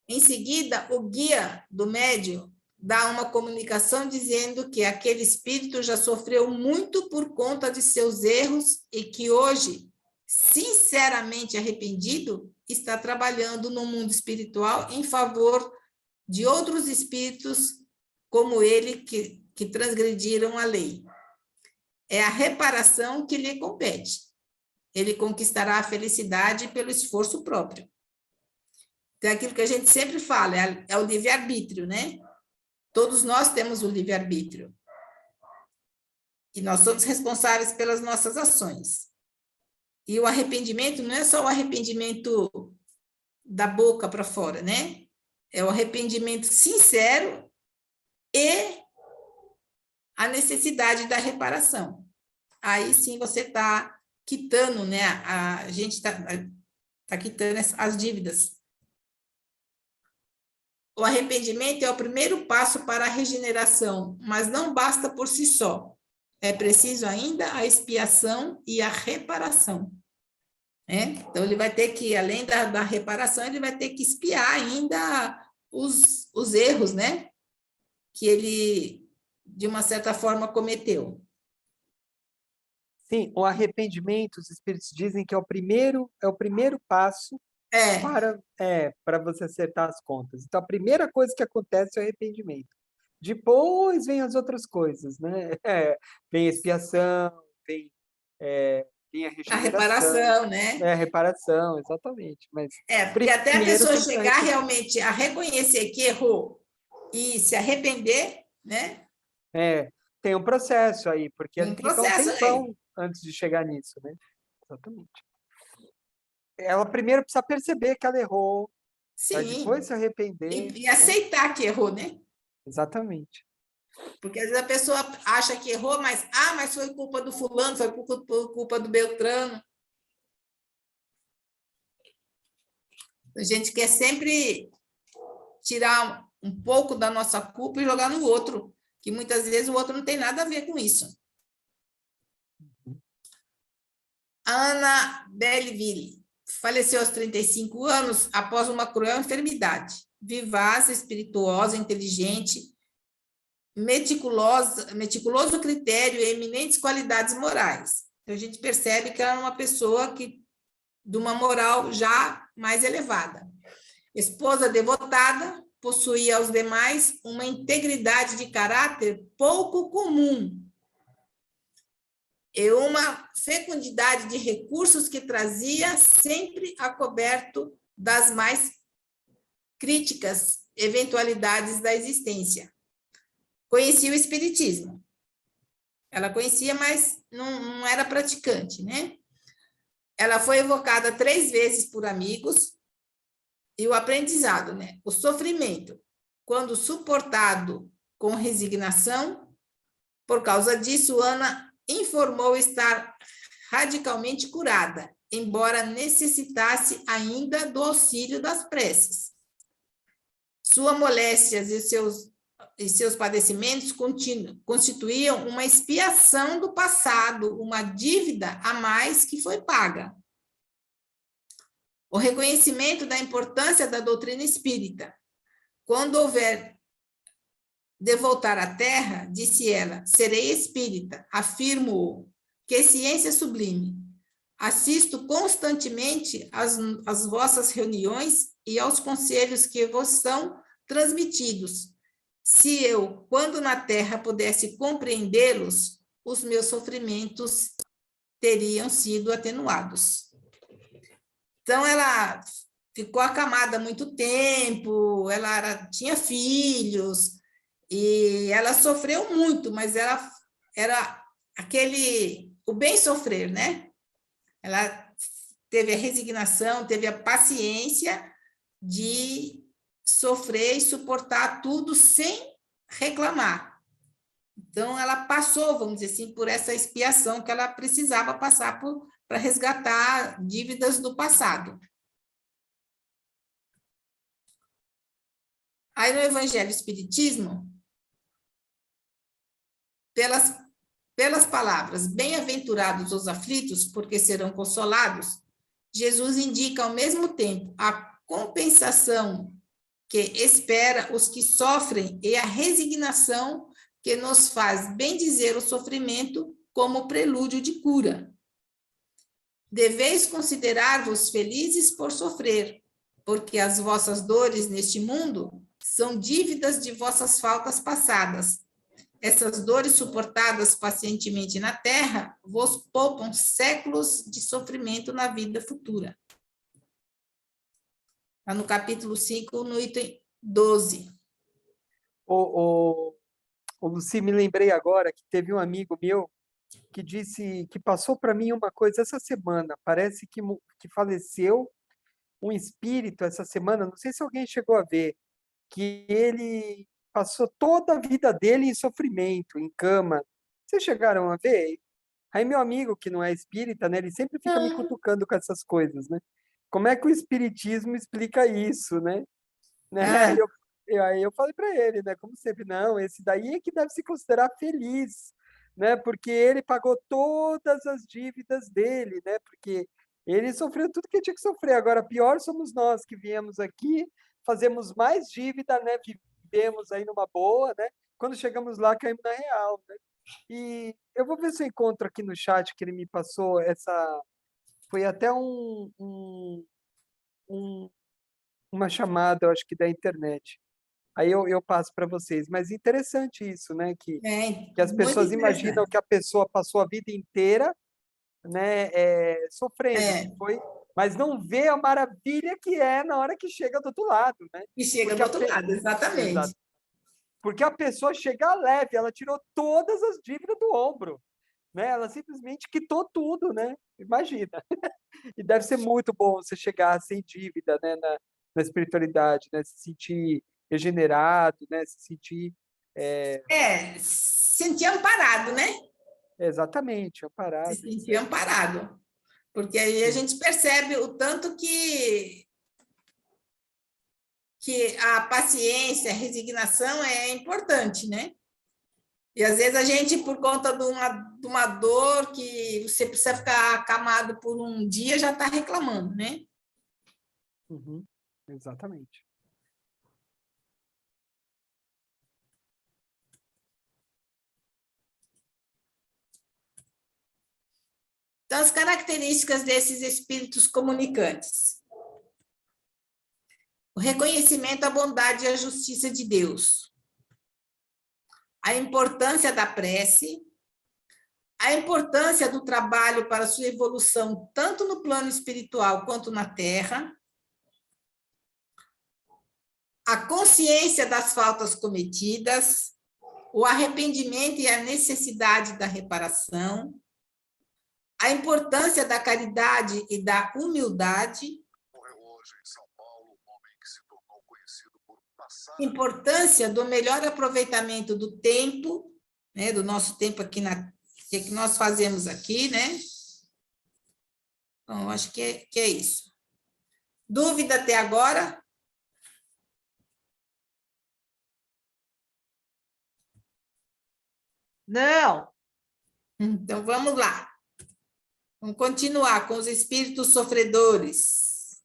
Em seguida, o guia do médium dá uma comunicação dizendo que aquele espírito já sofreu muito por conta de seus erros e que hoje, sinceramente arrependido, está trabalhando no mundo espiritual em favor de outros espíritos como ele que transgrediram a lei. É a reparação que lhe compete. Ele conquistará a felicidade pelo esforço próprio. Então, é aquilo que a gente sempre fala, é o livre-arbítrio, né? Todos nós temos o livre-arbítrio. E nós somos responsáveis pelas nossas ações. E o arrependimento não é só o arrependimento da boca para fora, né? É o arrependimento sincero e a necessidade da reparação. Aí sim você está quitando, né? A gente está quitando as dívidas. O arrependimento é o primeiro passo para a regeneração, mas não basta por si só. É preciso ainda a expiação e a reparação. Então, ele vai ter que, além da reparação, ele vai ter que expiar ainda os erros, né? Que ele, de uma certa forma, cometeu. Sim, o arrependimento, os espíritos dizem que é o primeiro passo para você acertar as contas. Então, a primeira coisa que acontece é o arrependimento. Depois vem as outras coisas, né? Vem a expiação, vem a regeneração. A reparação, né? A reparação, exatamente. Mas porque até a pessoa chegar realmente a reconhecer que errou e se arrepender, né? Tem um processo aí, porque tem um tempão antes de chegar nisso, né? Exatamente. Ela primeiro precisa perceber que ela errou, para depois se arrepender. E aceitar que errou, né? Exatamente. Porque às vezes a pessoa acha que errou, mas foi culpa do fulano, foi culpa do Beltrano. A gente quer sempre tirar um pouco da nossa culpa e jogar no outro, que muitas vezes o outro não tem nada a ver com isso. Ana Belleville faleceu aos 35 anos após uma cruel enfermidade. Vivaz, espirituosa, inteligente, meticuloso critério e eminentes qualidades morais. Então, a gente percebe que ela era uma pessoa de uma moral já mais elevada. Esposa devotada, possuía aos demais uma integridade de caráter pouco comum e uma fecundidade de recursos que trazia sempre a coberto das mais críticas eventualidades da existência. Conhecia o espiritismo. Ela conhecia, mas não era praticante, né? Ela foi evocada 3 vezes por amigos, e o aprendizado, né? O sofrimento, quando suportado com resignação, por causa disso, Ana informou estar radicalmente curada, embora necessitasse ainda do auxílio das preces. Suas moléstias e seus padecimentos constituíam uma expiação do passado, uma dívida a mais que foi paga. O reconhecimento da importância da doutrina espírita. Quando houver de voltar à Terra, disse ela, serei espírita, afirmo que ciência sublime. Assisto constantemente às vossas reuniões e aos conselhos que vos são transmitidos. Se eu, quando na Terra, pudesse compreendê-los, os meus sofrimentos teriam sido atenuados. Então, ela ficou acamada há muito tempo, ela tinha filhos, e ela sofreu muito, mas ela era o bem sofrer, né? Ela teve a resignação, teve a paciência de sofrer e suportar tudo sem reclamar. Então, ela passou, vamos dizer assim, por essa expiação que ela precisava passar para resgatar dívidas do passado. Aí, no Evangelho Espiritismo, pelas palavras, bem-aventurados os aflitos, porque serão consolados, Jesus indica ao mesmo tempo a compensação que espera os que sofrem e a resignação que nos faz bendizer o sofrimento como prelúdio de cura. Deveis considerar-vos felizes por sofrer, porque as vossas dores neste mundo são dívidas de vossas faltas passadas. Essas dores suportadas pacientemente na terra vos poupam séculos de sofrimento na vida futura. Está no capítulo 5, no item 12. Luci, me lembrei agora que teve um amigo meu que disse que passou para mim uma coisa essa semana. Parece que faleceu um espírito essa semana. Não sei se alguém chegou a ver, que ele passou toda a vida dele em sofrimento, em cama. Vocês chegaram a ver? Aí meu amigo, que não é espírita, né, ele sempre fica me cutucando com essas coisas, né? Como é que o espiritismo explica isso, né? Aí eu falei para ele, né, como sempre, não, esse daí é que deve se considerar feliz, né? Porque ele pagou todas as dívidas dele, né? Porque ele sofreu tudo que tinha que sofrer. Agora, pior somos nós que viemos aqui, fazemos mais dívida, né? Vivemos aí numa boa, né? Quando chegamos lá, caímos na real, né? E eu vou ver se eu encontro aqui no chat que ele me passou essa... Foi até uma chamada, eu acho que da internet. Aí eu passo para vocês. Mas interessante isso, né? Que as pessoas imaginam que a pessoa passou a vida inteira, né, sofrendo, mas não vê a maravilha que é na hora que chega do outro lado, né? Que chega do outro lado, exatamente. Exato. Porque a pessoa chega leve, ela tirou todas as dívidas do ombro, né? Ela simplesmente quitou tudo, né? Imagina. E deve ser muito bom você chegar sem dívida, né, na espiritualidade, né? Se sentir regenerado, né? Se sentir... sentir amparado, né? Exatamente, amparado. Se sentir amparado. Porque aí a gente percebe o tanto que a paciência, a resignação é importante, né? E às vezes a gente, por conta de uma dor que você precisa ficar acamado por um dia, já está reclamando, né? Uhum, exatamente. Então, as características desses espíritos comunicantes. O reconhecimento da bondade e a justiça de Deus. A importância da prece. A importância do trabalho para sua evolução, tanto no plano espiritual quanto na Terra. A consciência das faltas cometidas. O arrependimento e a necessidade da reparação. A importância da caridade e da humildade. Importância do melhor aproveitamento do tempo, né, do nosso tempo aqui que nós fazemos aqui, né? Então, acho que é isso. Dúvida até agora? Não. Então, vamos lá. Vamos continuar com os espíritos sofredores.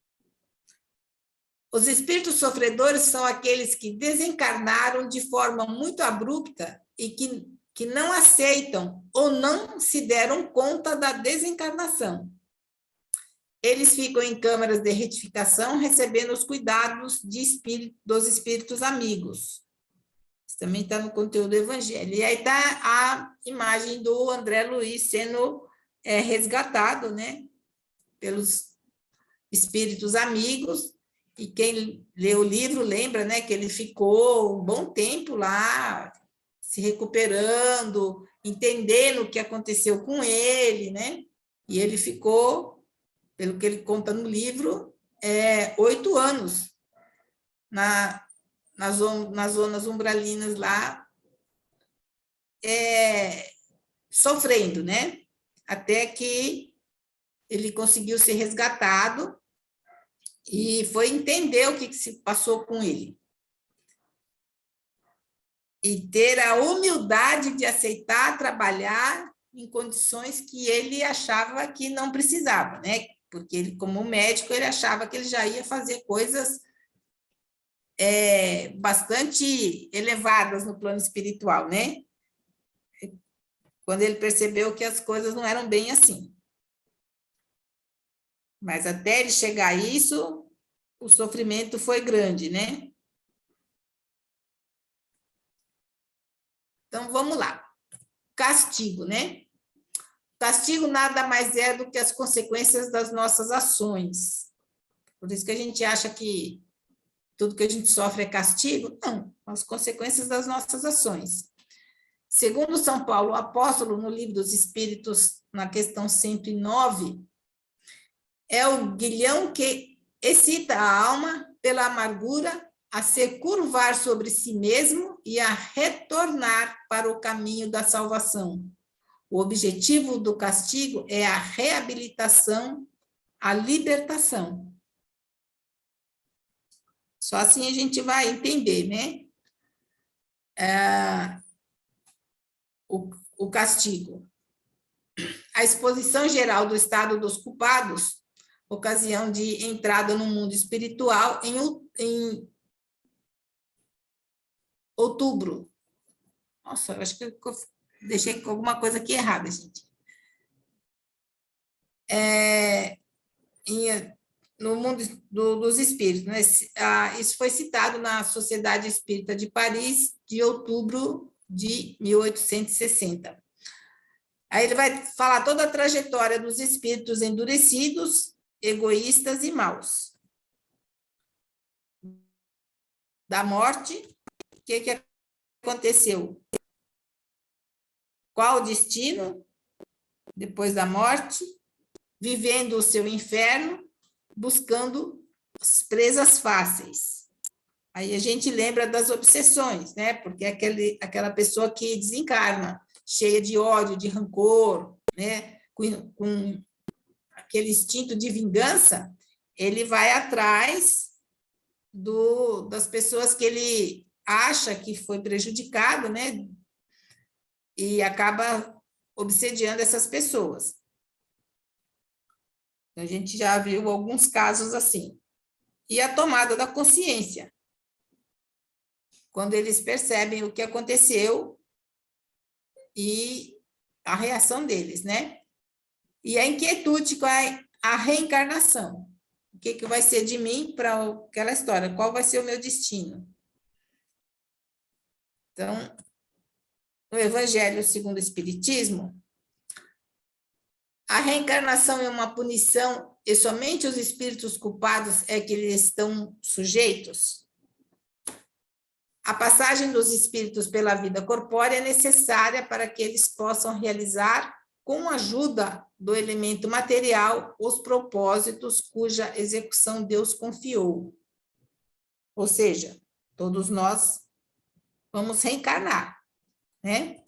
Os espíritos sofredores são aqueles que desencarnaram de forma muito abrupta e que não aceitam ou não se deram conta da desencarnação. Eles ficam em câmaras de retificação, recebendo os cuidados dos espíritos amigos. Isso também está no conteúdo do Evangelho. E aí está a imagem do André Luiz sendo resgatado, né, pelos espíritos amigos. E quem lê o livro lembra, né, que ele ficou um bom tempo lá, se recuperando, entendendo o que aconteceu com ele, né? E ele ficou, pelo que ele conta no livro, 8 anos nas zonas umbralinas lá, sofrendo, né? Até que ele conseguiu ser resgatado e foi entender o que se passou com ele. E ter a humildade de aceitar trabalhar em condições que ele achava que não precisava, né? Porque ele, como médico, ele achava que ele já ia fazer coisas bastante elevadas no plano espiritual, né? Quando ele percebeu que as coisas não eram bem assim. Mas até ele chegar a isso, o sofrimento foi grande, né? Então, vamos lá. Castigo, né? Castigo nada mais é do que as consequências das nossas ações. Por isso que a gente acha que tudo que a gente sofre é castigo. Não, as consequências das nossas ações. Segundo São Paulo, o apóstolo, no Livro dos Espíritos, na questão 109, é o grilhão que excita a alma pela amargura a se curvar sobre si mesmo e a retornar para o caminho da salvação. O objetivo do castigo é a reabilitação, a libertação. Só assim a gente vai entender, né? O castigo. A exposição geral do estado dos culpados, ocasião de entrada no mundo espiritual em outubro. Nossa, eu acho que eu deixei alguma coisa aqui errada, gente. No mundo dos espíritos, né? Isso foi citado na Sociedade Espírita de Paris, de outubro de 1860. Aí ele vai falar toda a trajetória dos espíritos endurecidos, egoístas e maus. Da morte, o que aconteceu? Qual o destino depois da morte? Vivendo o seu inferno, buscando as presas fáceis. Aí a gente lembra das obsessões, né? Porque aquela pessoa que desencarna, cheia de ódio, de rancor, né? Com aquele instinto de vingança, ele vai atrás das pessoas que ele acha que foi prejudicado, né? E acaba obsediando essas pessoas. A gente já viu alguns casos assim. E a tomada da consciência. Quando eles percebem o que aconteceu e a reação deles, né? E a inquietude com a reencarnação. O que vai ser de mim para aquela história? Qual vai ser o meu destino? Então, no Evangelho segundo o Espiritismo, a reencarnação é uma punição e somente os espíritos culpados é que eles estão sujeitos? A passagem dos espíritos pela vida corpórea é necessária para que eles possam realizar, com a ajuda do elemento material, os propósitos cuja execução Deus confiou. Ou seja, todos nós vamos reencarnar, né?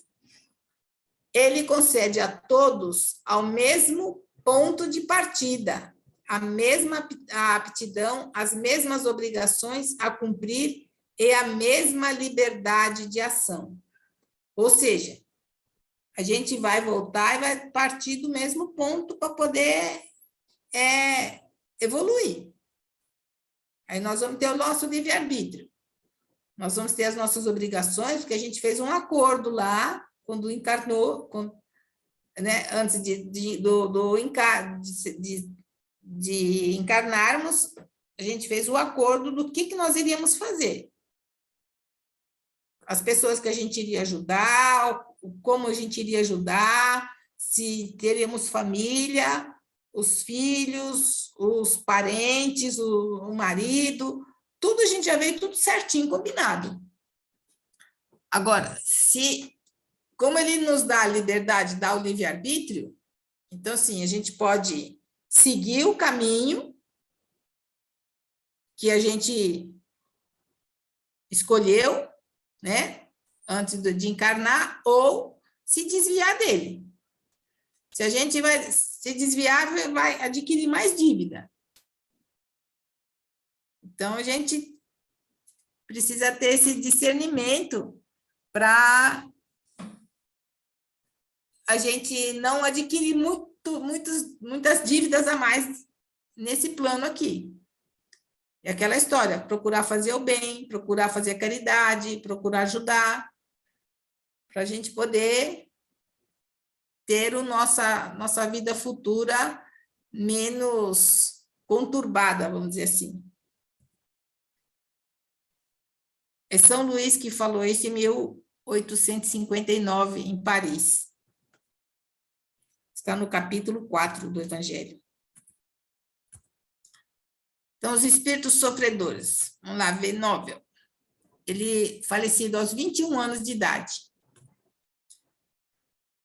Ele concede a todos ao mesmo ponto de partida, a mesma aptidão, as mesmas obrigações a cumprir e a mesma liberdade de ação. Ou seja, a gente vai voltar e vai partir do mesmo ponto para poder evoluir. Aí nós vamos ter o nosso livre-arbítrio. Nós vamos ter as nossas obrigações, porque a gente fez um acordo lá, quando encarnou, né, antes de encarnarmos, a gente fez o acordo do que nós iríamos fazer. As pessoas que a gente iria ajudar, como a gente iria ajudar, se teríamos família, os filhos, os parentes, o marido, tudo a gente já veio tudo certinho, combinado. Agora, como ele nos dá a liberdade, dá o livre-arbítrio, então, assim, a gente pode seguir o caminho que a gente escolheu, né, antes de encarnar, ou se desviar dele. Se a gente vai se desviar, vai adquirir mais dívida. Então, a gente precisa ter esse discernimento para a gente não adquirir muitas dívidas a mais nesse plano aqui. É aquela história, procurar fazer o bem, procurar fazer a caridade, procurar ajudar, para a gente poder ter nossa vida futura menos conturbada, vamos dizer assim. É São Luís que falou isso em 1859, em Paris. Está no capítulo 4 do Evangelho. Então, os espíritos sofredores. Vamos lá ver, Nobel. Ele, falecido aos 21 anos de idade,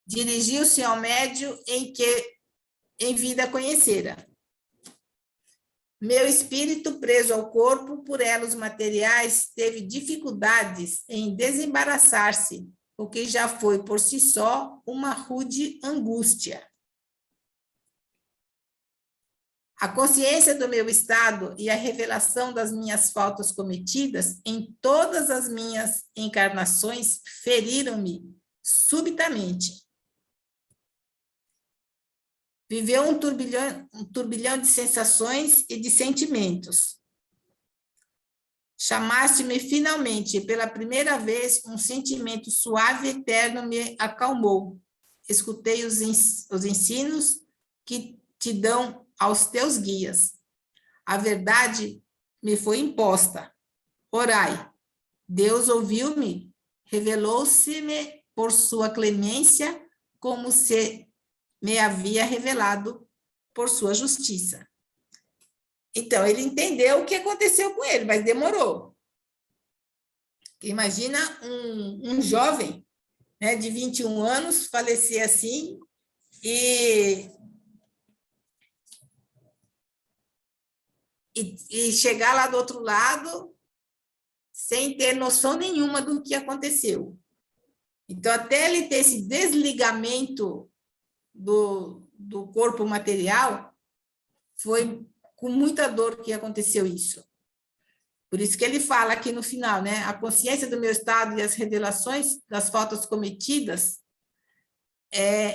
dirigiu-se ao médium em que em vida conhecera. Meu espírito, preso ao corpo por elos materiais, teve dificuldades em desembaraçar-se, o que já foi por si só uma rude angústia. A consciência do meu estado e a revelação das minhas faltas cometidas em todas as minhas encarnações feriram-me subitamente. Viveu um turbilhão de sensações e de sentimentos. Chamaste-me finalmente, pela primeira vez, um sentimento suave e eterno me acalmou. Escutei os ensinos que te dão aos teus guias. A verdade me foi imposta. Orai. Deus ouviu-me, revelou-se-me por sua clemência, como se me havia revelado por sua justiça. Então, ele entendeu o que aconteceu com ele, mas demorou. Imagina um jovem, né, de 21 anos falecer assim e chegar lá do outro lado sem ter noção nenhuma do que aconteceu. Então, até ele ter esse desligamento do corpo material, foi com muita dor que aconteceu isso. Por isso que ele fala aqui no final, né? A consciência do meu estado e as revelações das faltas cometidas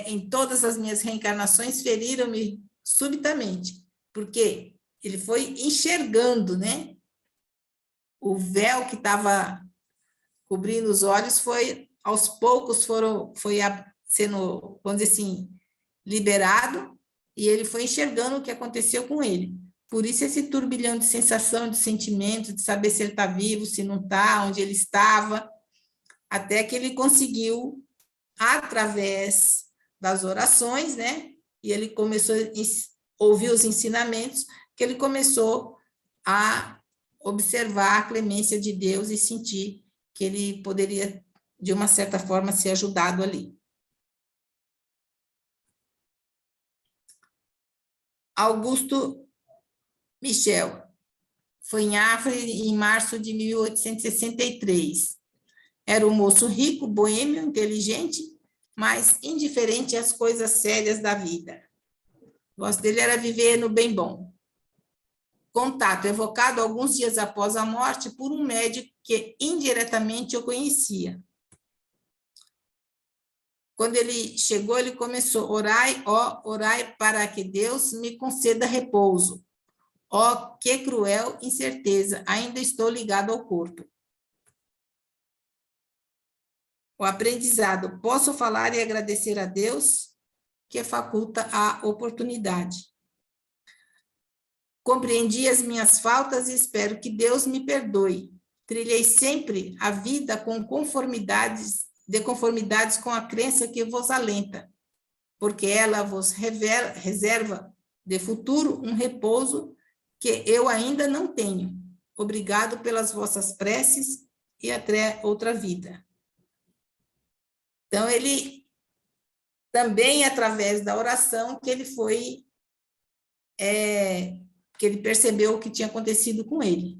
em todas as minhas reencarnações feriram-me subitamente, porque ele foi enxergando, né? O véu que estava cobrindo os olhos aos poucos foi sendo, vamos dizer assim, liberado, e ele foi enxergando o que aconteceu com ele. Por isso esse turbilhão de sensação, de sentimento, de saber se ele está vivo, se não está, onde ele estava, até que ele conseguiu, através das orações, né? E ele começou a ouvir os ensinamentos, que ele começou a observar a clemência de Deus e sentir que ele poderia, de uma certa forma, ser ajudado ali. Augusto Michel foi em África em março de 1863. Era um moço rico, boêmio, inteligente, mas indiferente às coisas sérias da vida. O gosto dele era viver no bem bom. Contato evocado alguns dias após a morte por um médico que indiretamente o conhecia. Quando ele chegou, ele começou: orai, ó, orai para que Deus me conceda repouso. Ó, que cruel incerteza, ainda estou ligado ao corpo. O aprendizado: posso falar e agradecer a Deus que faculta a oportunidade. Compreendi as minhas faltas e espero que Deus me perdoe. Trilhei sempre a vida com de conformidades com a crença que vos alenta, porque ela vos reserva de futuro um repouso que eu ainda não tenho. Obrigado pelas vossas preces e até outra vida. Então, ele também, através da oração, que ele foi, que ele percebeu o que tinha acontecido com ele.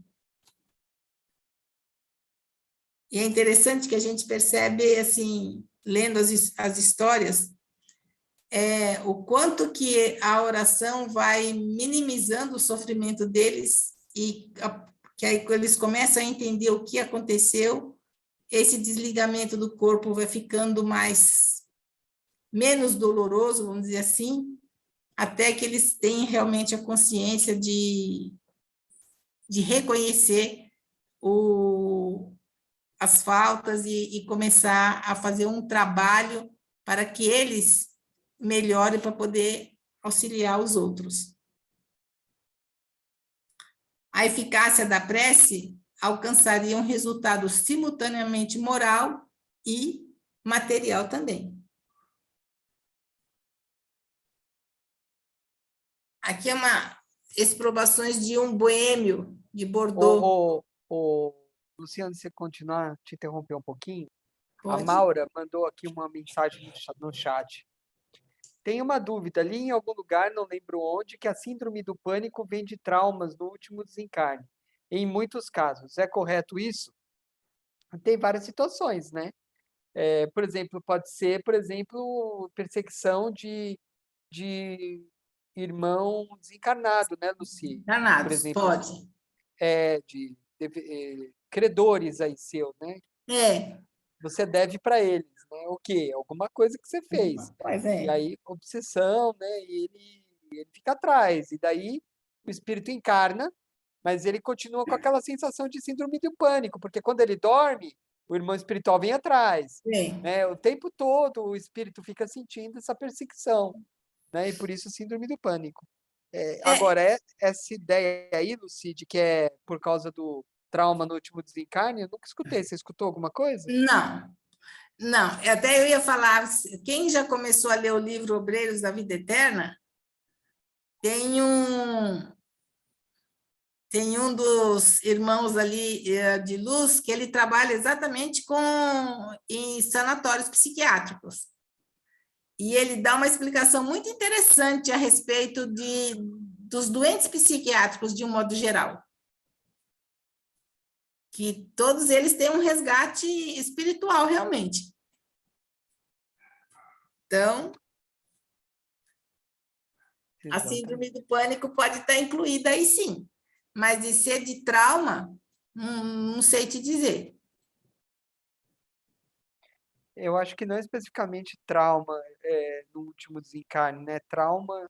E é interessante que a gente percebe, assim, lendo as histórias, o quanto que a oração vai minimizando o sofrimento deles e que aí quando eles começam a entender o que aconteceu, esse desligamento do corpo vai ficando menos doloroso, vamos dizer assim, até que eles tenham realmente a consciência de reconhecer as faltas e começar a fazer um trabalho para que eles melhorem para poder auxiliar os outros. A eficácia da prece alcançaria um resultado simultaneamente moral e material também. Aqui é exprobações de um boêmio de Bordeaux. Luciano, se você continuar, te interromper um pouquinho. Pode. A Maura mandou aqui uma mensagem no chat. Tem uma dúvida ali em algum lugar, não lembro onde, que a síndrome do pânico vem de traumas no último desencarne. Em muitos casos. É correto isso? Tem várias situações, né? Por exemplo, pode ser, perseguição de irmão desencarnado, né, Luci? Encarnados, por exemplo, pode. Credores aí seu, né? É. Você deve para eles, né? O quê? Alguma coisa que você fez. Pois E aí, obsessão, né? E ele fica atrás. E daí, o espírito encarna, mas ele continua com aquela sensação de síndrome do pânico, porque quando ele dorme, o irmão espiritual vem atrás. Né? O tempo todo, o espírito fica sentindo essa perseguição. Né? E por isso, síndrome do pânico. Agora, essa ideia aí, Luci, de que é por causa do trauma no último desencarne, eu nunca escutei. Você escutou alguma coisa? Não. Até eu ia falar, quem já começou a ler o livro Obreiros da Vida Eterna, tem um dos irmãos ali de luz que ele trabalha exatamente em sanatórios psiquiátricos. E ele dá uma explicação muito interessante a respeito dos doentes psiquiátricos, de um modo geral. Que todos eles têm um resgate espiritual, realmente. Então, a síndrome do pânico pode estar incluída aí, sim. Mas de ser de trauma, não sei te dizer. Eu acho que não é especificamente trauma no último desencarne, né? Trauma,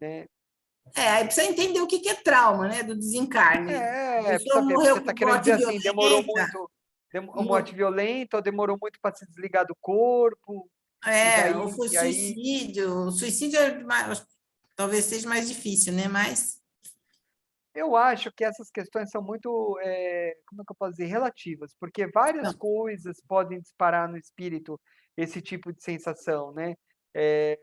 né? Aí precisa entender o que é trauma, né? Do desencarne. Precisa ver. Você está querendo dizer assim, demorou muito, morte violenta, ou demorou muito para se desligar do corpo. Ou foi suicídio. Suicídio talvez seja mais difícil, né? Mas Eu acho que essas questões são muito, como é que eu posso dizer, relativas, porque várias não. coisas podem disparar no espírito esse tipo de sensação, né? Eh,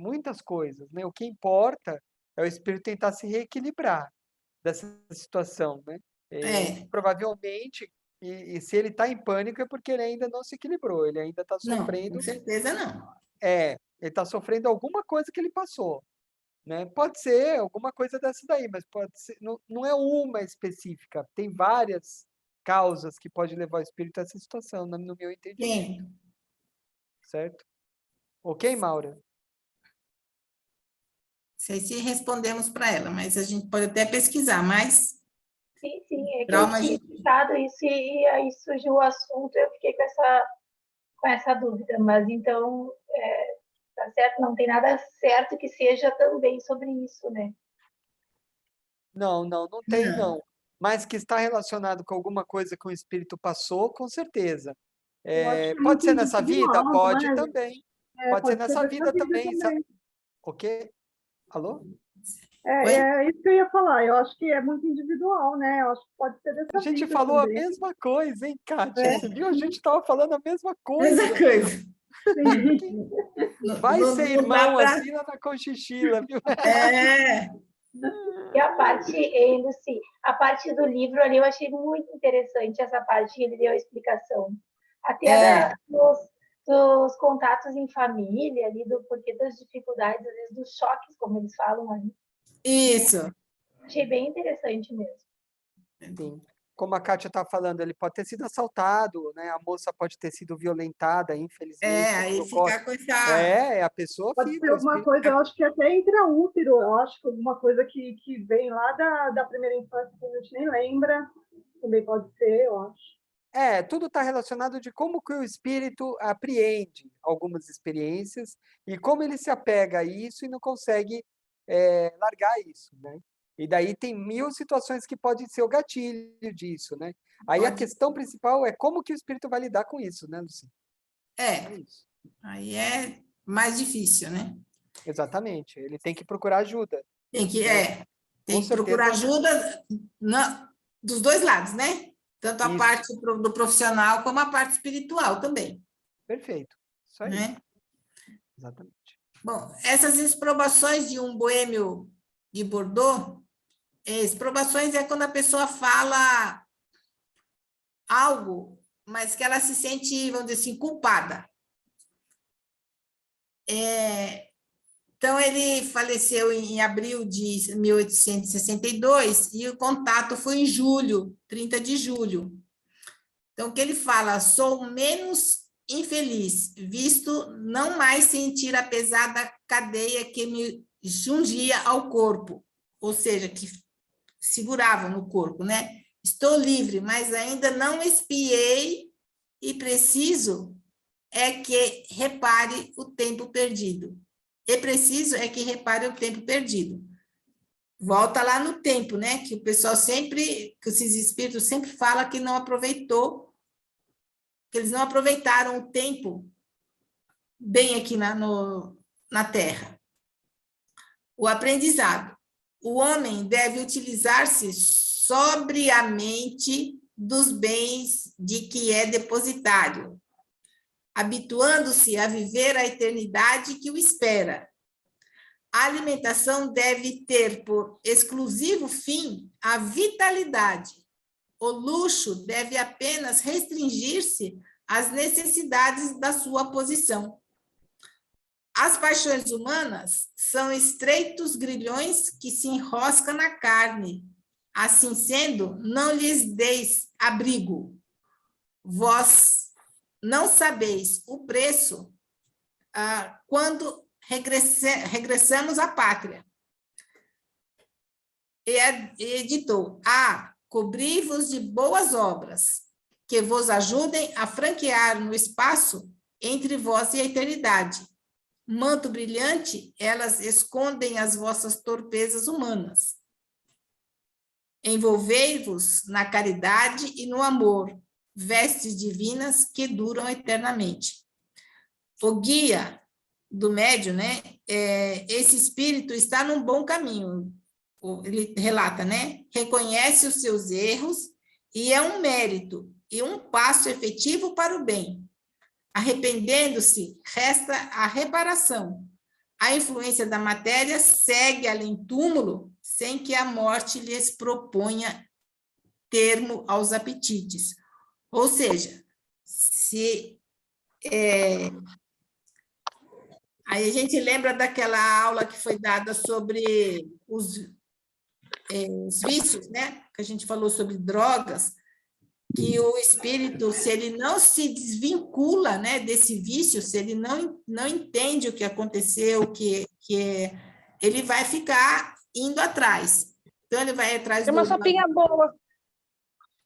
Muitas coisas, né? O que importa é o espírito tentar se reequilibrar dessa situação, né? É, Provavelmente, se ele está em pânico é porque ele ainda não se equilibrou, ele ainda está não, com sofrendo, certeza não. ele está sofrendo alguma coisa que ele passou, né? Pode ser alguma coisa dessa daí, mas pode ser, não, não é uma específica, tem várias causas que pode levar o espírito a essa situação, no meu entendimento, Sim, certo? Ok, Maura? sei se respondemos para ela, mas a gente pode até pesquisar, mas Sim, é que eu trauma, tinha citado isso e aí surgiu o assunto, eu fiquei com essa dúvida, mas então, tá certo, não tem nada certo que seja também sobre isso, né? Não, não, não tem não. não. Mas que está relacionado com alguma coisa que o espírito passou, com certeza. Eu acho que é Pode muito ser nessa vida? individual, não Pode é? também. Pode ser Pode ser nessa dessa vida vida também. também. O quê? Alô? É, Oi? é isso que eu ia falar. Eu acho que é muito individual, né? Eu acho que pode ser A dessa gente vida falou a também. mesma coisa, hein, Kátia? É, Você viu? A gente estava falando a mesma Essa coisa. coisa. sim. Vai ser Não dá irmão, para. assina na conchichila, viu? É, E a parte, Lucy, a parte do livro ali eu achei muito interessante essa parte que ele deu a explicação. Até é, dos contatos em família, ali, do porquê das dificuldades, às vezes dos choques, como eles falam ali. isso. Achei bem interessante mesmo. Sim. Como a Kátia está falando, ele pode ter sido assaltado, né? A moça pode ter sido violentada, infelizmente, Aí aquilo ocorre. ficar com essa. A pessoa Pode ser fica, o alguma espírito. coisa, eu acho que até intraútero, eu acho que alguma coisa que vem lá da primeira infância que a gente nem lembra, também pode ser, eu acho. Tudo está relacionado de como que o espírito apreende algumas experiências e como ele se apega a isso e não consegue largar isso, né? E daí tem mil situações que podem ser o gatilho disso, né? Aí a Pode. questão principal é como que o espírito vai lidar com isso, né, Luci? É É, isso. aí é mais difícil, né? Exatamente. Ele tem que procurar ajuda, Tem que, né? Com tem que procurar certeza, ajuda dos dois lados, né? Tanto a isso. parte do profissional como a parte espiritual também, Perfeito. Isso aí. né? Exatamente. Bom, essas exprobações de um boêmio de Bordeaux, exprobações é quando a pessoa fala algo, mas que ela se sente, vamos dizer assim, culpada. Então, ele faleceu em abril de 1862 e o contato foi em julho, 30 de julho. Então, o que ele fala? Sou menos infeliz, visto não mais sentir a pesada cadeia que me jungia ao corpo, ou seja, que segurava no corpo, né? Estou livre, mas ainda não expiei e preciso é que repare o tempo perdido. É preciso é que repare o tempo perdido. Volta lá no tempo, né? Que o pessoal sempre, que esses espíritos sempre falam que não aproveitou, que eles não aproveitaram o tempo bem aqui na Terra. O aprendizado. O homem deve utilizar-se sobriamente dos bens de que é depositário, habituando-se a viver a eternidade que o espera. A alimentação deve ter por exclusivo fim a vitalidade. O luxo deve apenas restringir-se às necessidades da sua posição. As paixões humanas são estreitos grilhões que se enroscam na carne. Assim sendo, não lhes deis abrigo. Vós não sabeis o preço quando regressamos à pátria. E editou: cobri-vos de boas obras, que vos ajudem a franquear no espaço entre vós e a eternidade. Manto brilhante, elas escondem as vossas torpezas humanas. Envolvei-vos na caridade e no amor, vestes divinas que duram eternamente. O guia do médium, né? Esse espírito está num bom caminho. Ele relata, né? Reconhece os seus erros e é um mérito e um passo efetivo para o bem. Arrependendo-se, resta a reparação. A influência da matéria segue além túmulo, sem que a morte lhes proponha termo aos apetites. Ou seja, aí a gente lembra daquela aula que foi dada sobre os vícios, né? Que a gente falou sobre drogas, que o espírito, se ele não se desvincula, né, desse vício, se ele não entende o que aconteceu, ele vai ficar indo atrás. Então, ele vai atrás Tem uma sopinha boa.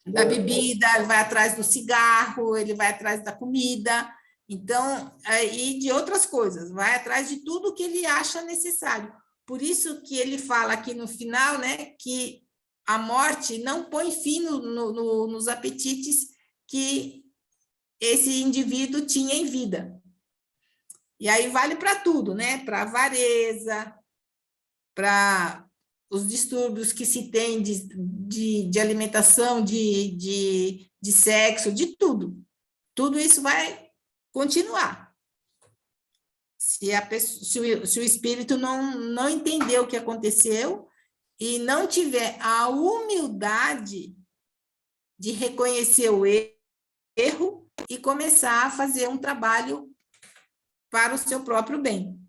da bebida, ele vai atrás do cigarro, ele vai atrás da comida, então, e de outras coisas, vai atrás de tudo que ele acha necessário. Por isso que ele fala aqui no final, né, que a morte não põe fim nos apetites que esse indivíduo tinha em vida. E aí vale para tudo, né? Para a avareza, para os distúrbios que se tem de alimentação, de sexo, de tudo. Tudo isso vai continuar. Se o espírito não entender o que aconteceu e não tiver a humildade de reconhecer o erro e começar a fazer um trabalho para o seu próprio bem.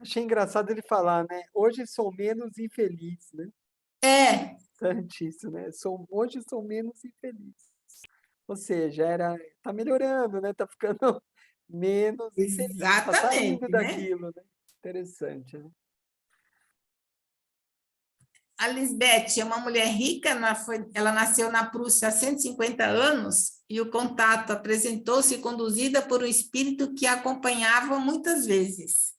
Achei engraçado ele falar, né? Hoje sou menos infeliz, né? Interessante isso, né? Hoje sou menos infeliz. Ou seja, tá melhorando, né? Tá ficando menos infeliz, tá saindo daquilo, né? Interessante, né? A Lisbeth é uma mulher rica, ela nasceu na Prússia há 150 anos e o contato apresentou-se conduzida por um espírito que a acompanhava muitas vezes.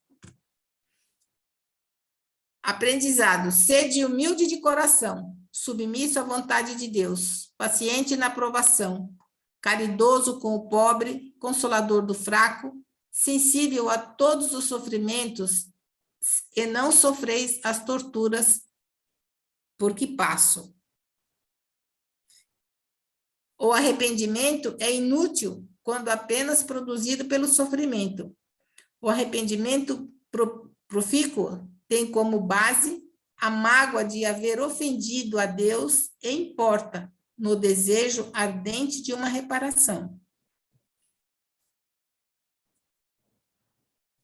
Aprendizado: sede humilde de coração, submisso à vontade de Deus, paciente na provação, caridoso com o pobre, consolador do fraco, sensível a todos os sofrimentos e não sofreis as torturas por que passo. O arrependimento é inútil quando apenas produzido pelo sofrimento. O arrependimento profícuo tem como base a mágoa de haver ofendido a Deus e importa no desejo ardente de uma reparação.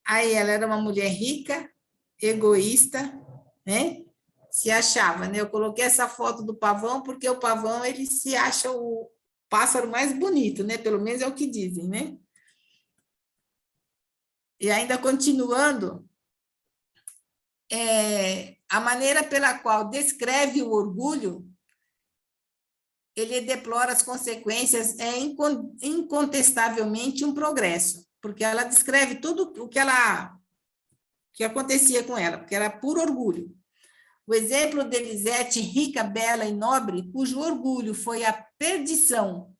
Aí ela era uma mulher rica, egoísta, né? Se achava, né? Eu coloquei essa foto do pavão porque o pavão ele se acha o pássaro mais bonito, né? Pelo menos é o que dizem, né? E ainda continuando, a maneira pela qual descreve o orgulho, ele deplora as consequências, incontestavelmente um progresso, porque ela descreve tudo o que acontecia com ela, porque era puro orgulho. O exemplo de Elisete, rica, bela e nobre, cujo orgulho foi a perdição,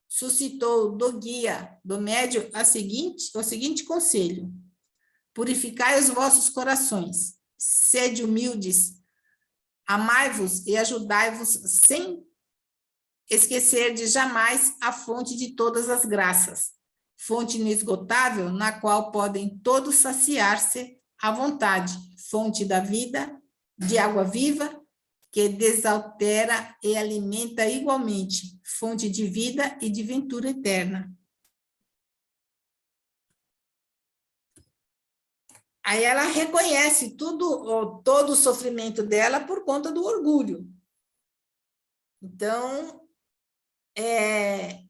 suscitou do guia, do médium, o seguinte conselho: purificai os vossos corações, sede humildes, amai-vos e ajudai-vos sem esquecer de jamais a fonte de todas as graças, fonte inesgotável na qual podem todos saciar-se à vontade, fonte da vida, de água viva, que desaltera e alimenta igualmente, fonte de vida e de ventura eterna. Aí ela reconhece todo o sofrimento dela por conta do orgulho. Então, é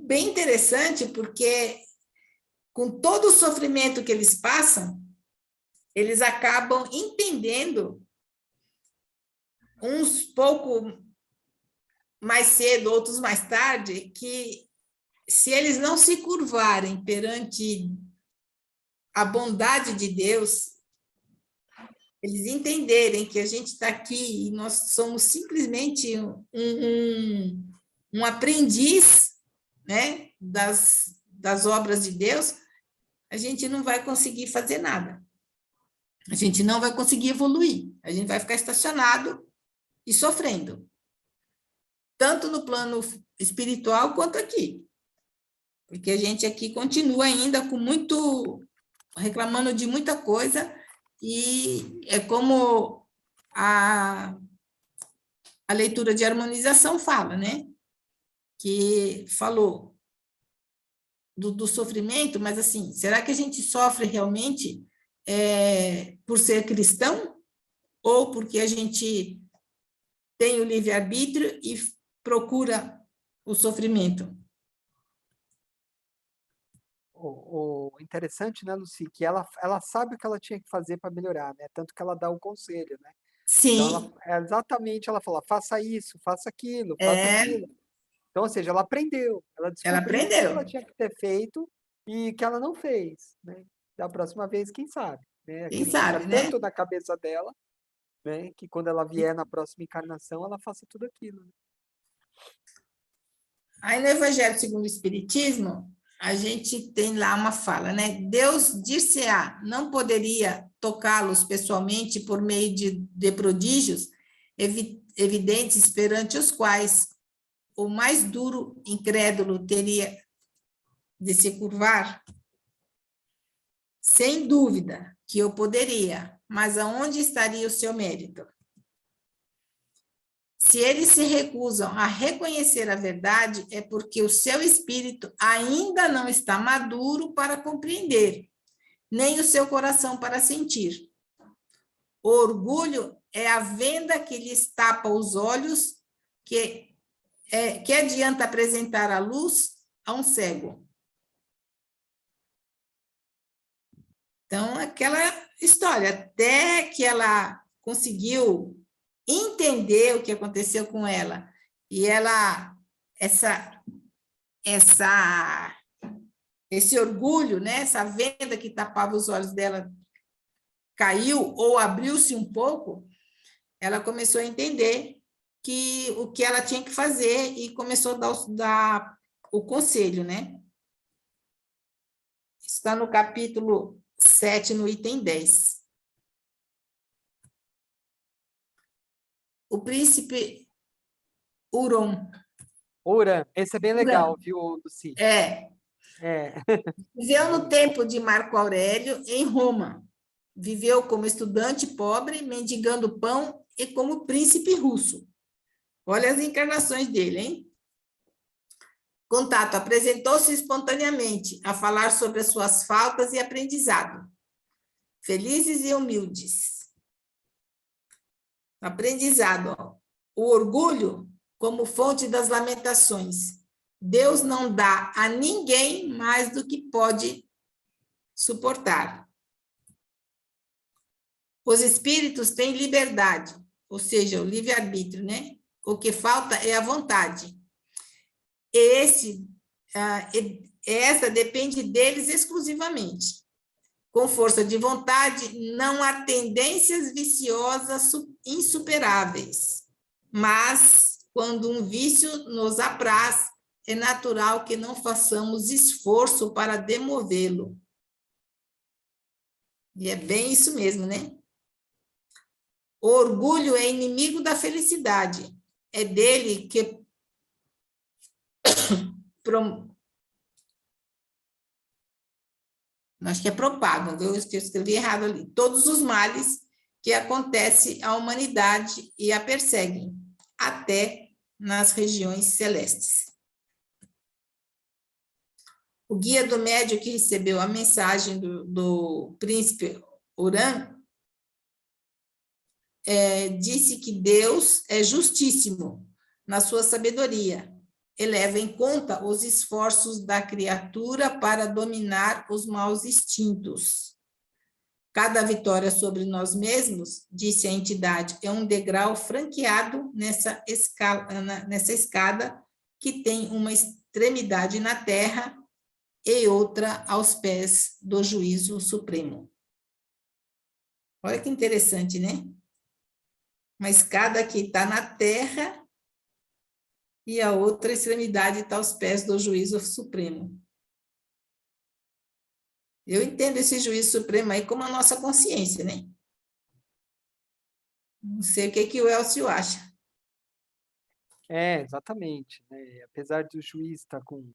bem interessante porque com todo o sofrimento que eles passam, eles acabam entendendo, uns pouco mais cedo, outros mais tarde, que se eles não se curvarem perante a bondade de Deus, eles entenderem que a gente está aqui e nós somos simplesmente um aprendiz né, das obras de Deus, a gente não vai conseguir fazer nada. A gente não vai conseguir evoluir. A gente vai ficar estacionado e sofrendo. Tanto no plano espiritual quanto aqui. Porque a gente aqui continua ainda com muito... reclamando de muita coisa, e é como a leitura de harmonização fala, né? Que falou do sofrimento, mas assim, será que a gente sofre realmente por ser cristão? Ou porque a gente tem o livre-arbítrio e procura o sofrimento? O interessante, né, Lucy, que ela sabe o que ela tinha que fazer para melhorar, né? Tanto que ela dá o conselho, né? Então, Sim, exatamente, ela fala, faça isso, faça aquilo, faça é, aquilo. Então, ou seja, ela aprendeu, ela ela descobriu o que ela aprendeu. tinha que ter feito e que ela não fez, né? Da próxima vez, quem sabe, né? Quem Aquilo fica sabe, né? tanto na cabeça dela, né? Que quando ela vier na próxima encarnação, ela faça tudo aquilo, né? Aí no Evangelho segundo o Espiritismo, a gente tem lá uma fala, né? Deus dir-se-á, não poderia tocá-los pessoalmente por meio de prodígios evidentes perante os quais o mais duro incrédulo teria de se curvar? Sem dúvida que eu poderia, mas aonde estaria o seu mérito? Se eles se recusam a reconhecer a verdade, é porque o seu espírito ainda não está maduro para compreender, nem o seu coração para sentir. O orgulho é a venda que lhes tapa os olhos, que adianta apresentar a luz a um cego. Então, aquela história, até que ela conseguiu entender o que aconteceu com ela, e ela, esse orgulho, né, essa venda que tapava os olhos dela caiu ou abriu-se um pouco, ela começou a entender que o que ela tinha que fazer e começou a dar o conselho, né? Está no capítulo 7, no item 10. O príncipe Huron. Ura, esse é bem legal, viu, Lucy? É. Viveu no tempo de Marco Aurélio, em Roma. Viveu como estudante pobre, mendigando pão e como príncipe russo. Olha as encarnações dele, hein? Contato, apresentou-se espontaneamente a falar sobre as suas faltas e aprendizado. Felizes e humildes. Aprendizado, ó. O orgulho como fonte das lamentações. Deus não dá a ninguém mais do que pode suportar. Os espíritos têm liberdade, ou seja, o livre-arbítrio, né? O que falta é a vontade. Essa depende deles exclusivamente. Com força de vontade, não há tendências viciosas insuperáveis, mas quando um vício nos apraz, é natural que não façamos esforço para demovê-lo. E é bem isso mesmo, né? O orgulho é inimigo da felicidade. É dele que acho que é propagam, eu escrevi errado ali. Todos os males que acontecem à humanidade e a perseguem, até nas regiões celestes. O guia do médium que recebeu a mensagem do príncipe Huron disse que Deus é justíssimo na sua sabedoria, e leva em conta os esforços da criatura para dominar os maus instintos. Cada vitória sobre nós mesmos, disse a entidade, é um degrau franqueado nessa escada que tem uma extremidade na terra e outra aos pés do juízo supremo. Olha que interessante, né? Uma escada que está na terra e a outra extremidade está aos pés do juízo supremo. Eu entendo esse juízo supremo aí como a nossa consciência, né? Não sei o que o Elcio acha. Exatamente, né? Apesar do juiz estar com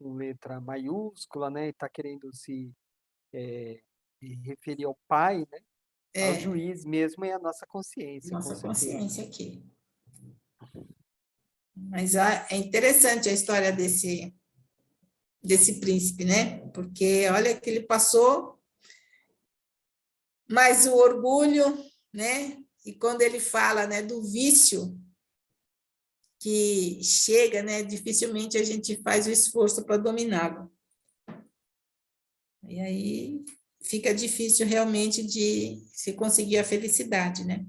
letra maiúscula, né? E está querendo se referir ao pai, né? Ao É, juiz mesmo é a nossa consciência, com nossa certeza. consciência aqui. Mas é interessante a história desse príncipe, né? Porque olha que ele passou, mas o orgulho, né? E quando ele fala, né, do vício que chega, né, dificilmente a gente faz o esforço para dominá-lo. E aí fica difícil realmente de se conseguir a felicidade, né?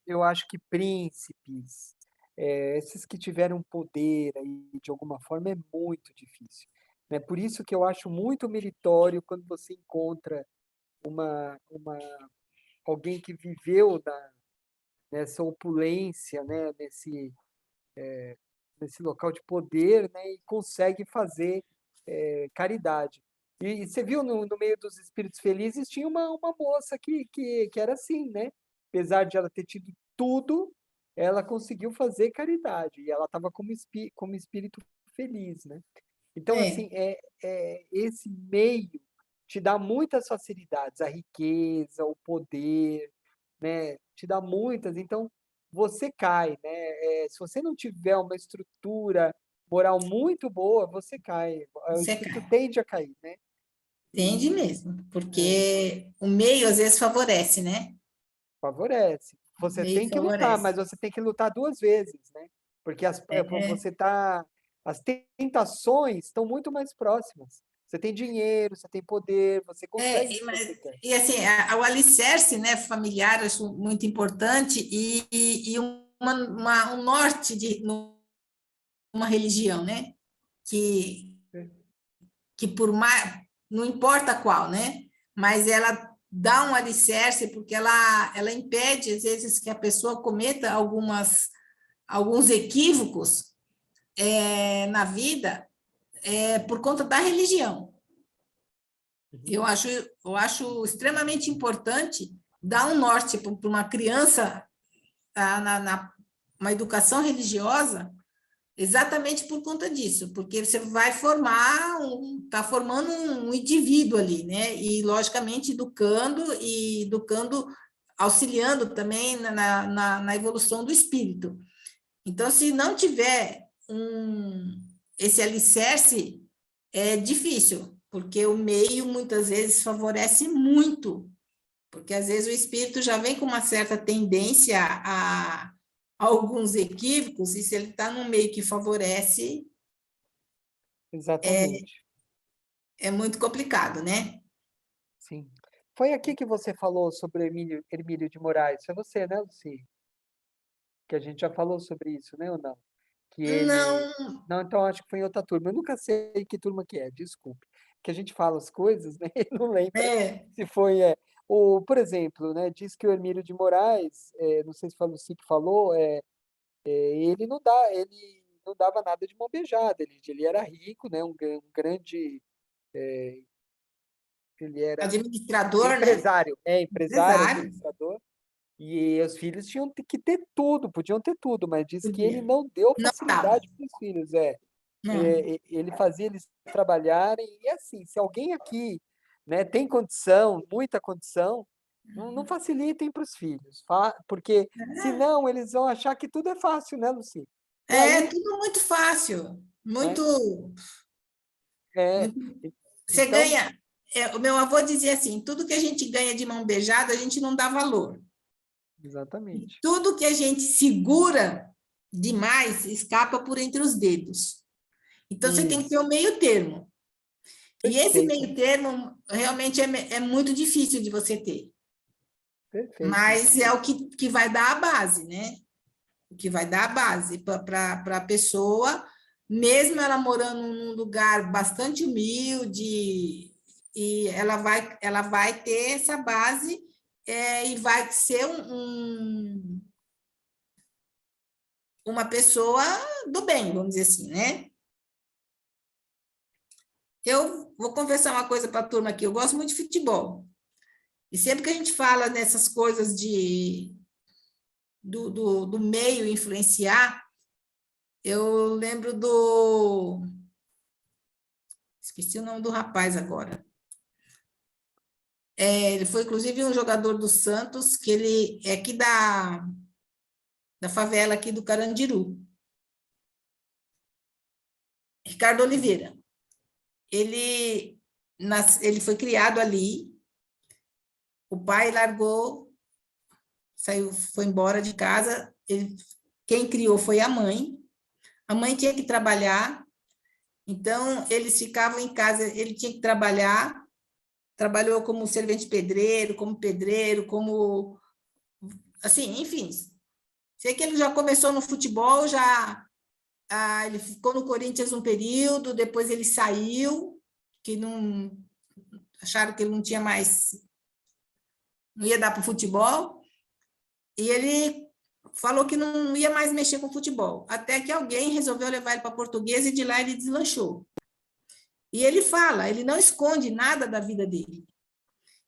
Eu acho que príncipes, esses que tiveram poder aí de alguma forma é muito difícil, né? Por isso que eu acho muito meritório quando você encontra uma alguém que viveu nessa opulência, né? Nesse local de poder, né? E consegue fazer caridade. E você viu no meio dos espíritos felizes tinha uma moça que era assim, né? Apesar de ela ter tido tudo, ela conseguiu fazer caridade e ela estava como espírito feliz, né? Então, É, assim, esse meio te dá muitas facilidades, a riqueza, o poder, né? Te dá muitas, então você cai, né? Se você não tiver uma estrutura moral muito boa, você cai. O você espírito cai. tende a cair, né? Entende E mesmo, é, porque o meio às vezes favorece, né? favorece. O Você meio tem que lutar, favorece. mas você tem que lutar duas vezes, né? Porque É, você tá, as tentações estão muito mais próximas. Você tem dinheiro, você tem poder, você consegue o que você quer. e assim, o alicerce, né, familiar, eu acho muito importante, e um norte de uma religião, né? Que, que por mais, não importa qual, né? Mas ela dá um alicerce, porque ela impede, às vezes, que a pessoa cometa alguns equívocos na vida por conta da religião. Uhum. Eu acho extremamente importante dar um norte para uma criança uma educação religiosa, exatamente por conta disso, porque você vai está formando um indivíduo ali, né? E, logicamente, educando, auxiliando também na evolução do espírito. Então, se não tiver esse alicerce, é difícil, porque o meio muitas vezes favorece muito, porque às vezes o espírito já vem com uma certa tendência a alguns equívocos, e se ele está num meio que favorece, Exatamente. é muito complicado, né? Sim. Foi aqui que você falou sobre Hermílio de Moraes. Foi você, né, Luci? Que a gente já falou sobre isso, né, ou não? Que ele. Não, Não, então acho que foi em outra turma. Eu nunca sei que turma que é, desculpe. Que a gente fala as coisas, né? E não lembra se foi. Por exemplo, né? Diz que o Hermílio de Moraes, não sei se foi a Luci que falou, ele não dava nada de mão beijada. Ele era rico, né? Um grande. Ele era administrador, né? empresário, empresário, Empresário, administrador. E os filhos tinham que ter tudo, podiam ter tudo, mas diz que ele podia. não deu Não dava, facilidade para os filhos. não. Ele fazia eles trabalharem, e assim, se alguém aqui, né, tem condição, muita condição, não facilitem para os filhos, porque senão eles vão achar que tudo é fácil, né, Luci? E É aí, tudo muito fácil, né, muito. é, muito- Você então, ganha. O meu avô dizia assim: tudo que a gente ganha de mão beijada, a gente não dá valor. exatamente. Tudo que a gente segura demais escapa por entre os dedos. Então, você tem que ter Isso, um meio termo. E esse perfeito, meio termo realmente é muito difícil de você ter. perfeito. Mas é o que vai dar a base, né? O que vai dar a base para a pessoa, mesmo ela morando num lugar bastante humilde, e ela vai ter essa base, e vai ser uma pessoa do bem, vamos dizer assim, né? Eu vou confessar uma coisa para a turma aqui, eu gosto muito de futebol. E sempre que a gente fala nessas coisas do meio influenciar, eu lembro esqueci o nome do rapaz agora. Ele foi, inclusive, um jogador do Santos, que ele é aqui da favela aqui do Carandiru. Ricardo Oliveira. Ele foi criado ali, o pai largou, foi embora de casa, quem criou foi a mãe tinha que trabalhar, então eles ficavam em casa, ele tinha que trabalhar, trabalhou como servente pedreiro, como, assim, enfim. Sei que ele já começou no futebol, ele ficou no Corinthians um período, depois ele saiu, acharam que ele não tinha mais, não ia dar para o futebol, e ele falou que não ia mais mexer com futebol, até que alguém resolveu levar ele para Portuguesa e de lá ele deslanchou. E ele fala, ele não esconde nada da vida dele.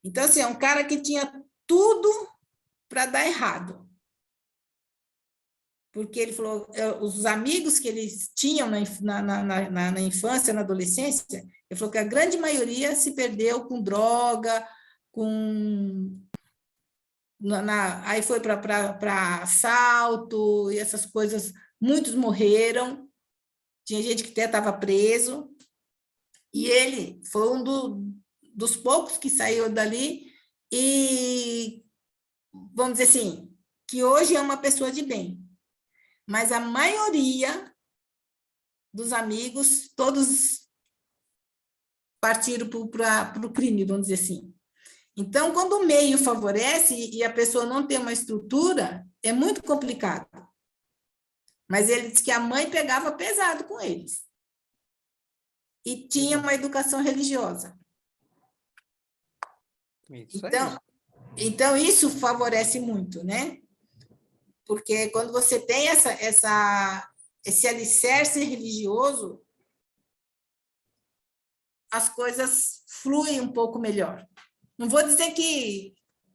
Então, assim, é um cara que tinha tudo para dar errado. Porque ele falou, os amigos que eles tinham na infância, na adolescência, ele falou que a grande maioria se perdeu com droga, aí foi para assalto e essas coisas, muitos morreram, tinha gente que até estava preso, e ele foi um dos poucos que saiu dali, e vamos dizer assim, que hoje é uma pessoa de bem. Mas a maioria dos amigos, todos partiram para o crime, vamos dizer assim. Então, quando o meio favorece e a pessoa não tem uma estrutura, é muito complicado. Mas ele disse que a mãe pegava pesado com eles. E tinha uma educação religiosa. Então, isso favorece muito, né? Porque quando você tem esse alicerce religioso, as coisas fluem um pouco melhor. Não vou dizer que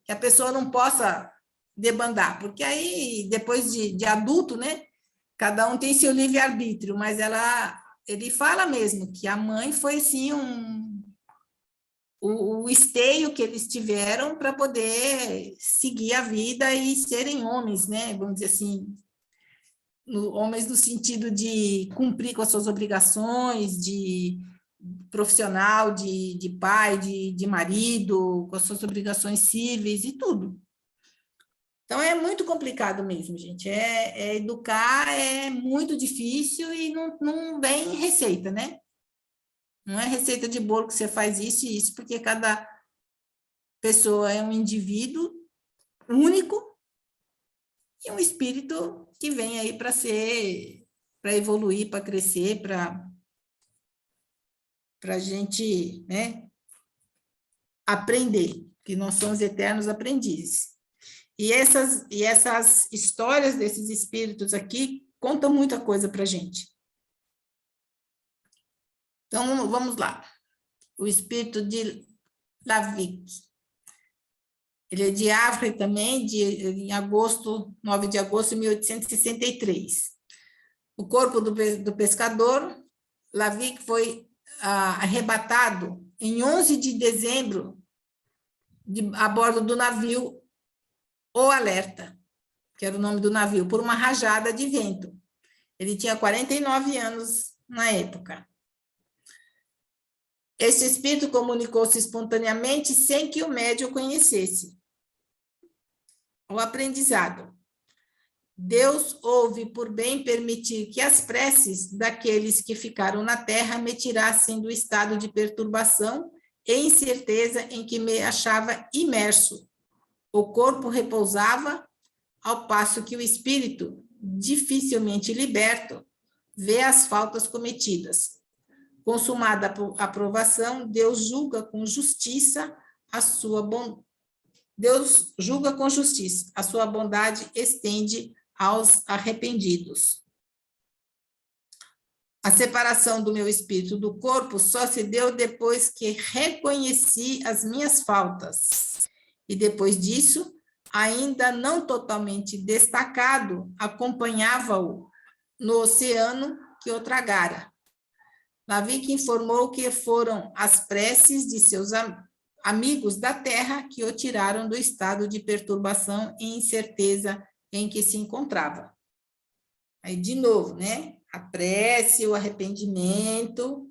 a pessoa não possa debandar, porque aí, depois de adulto, né, cada um tem seu livre-arbítrio, mas ele fala mesmo que a mãe foi, sim, o esteio que eles tiveram para poder seguir a vida e serem homens, né? Vamos dizer assim, homens no sentido de cumprir com as suas obrigações, de profissional, de pai, de marido, com as suas obrigações cíveis e tudo. Então, é muito complicado mesmo, gente. Educar é muito difícil e não vem receita, né? Não é receita de bolo que você faz isso e isso, porque cada pessoa é um indivíduo único e um espírito que vem aí para evoluir, para crescer, para a gente, né, aprender, que nós somos eternos aprendizes. E essas histórias desses espíritos aqui contam muita coisa para a gente. Então, vamos lá. O espírito de Lavik. Ele é de Havre também, em 9 de agosto de 1863. O corpo do pescador, Lavik, foi arrebatado em 11 de dezembro a bordo do navio O Alerta, que era o nome do navio, por uma rajada de vento. Ele tinha 49 anos na época. Esse espírito comunicou-se espontaneamente sem que o médium conhecesse. O aprendizado. Deus houve por bem permitir que as preces daqueles que ficaram na terra me tirassem do estado de perturbação e incerteza em que me achava imerso. O corpo repousava, ao passo que o espírito, dificilmente liberto, vê as faltas cometidas. Consumada a aprovação, Deus julga com justiça a sua bondade. Deus julga com justiça, a sua bondade estende aos arrependidos. A separação do meu espírito do corpo só se deu depois que reconheci as minhas faltas. E depois disso, ainda não totalmente destacado, acompanhava-o no oceano que o tragara. Lavik informou que foram as preces de seus amigos da terra que o tiraram do estado de perturbação e incerteza em que se encontrava. Aí, de novo, né? A prece, o arrependimento,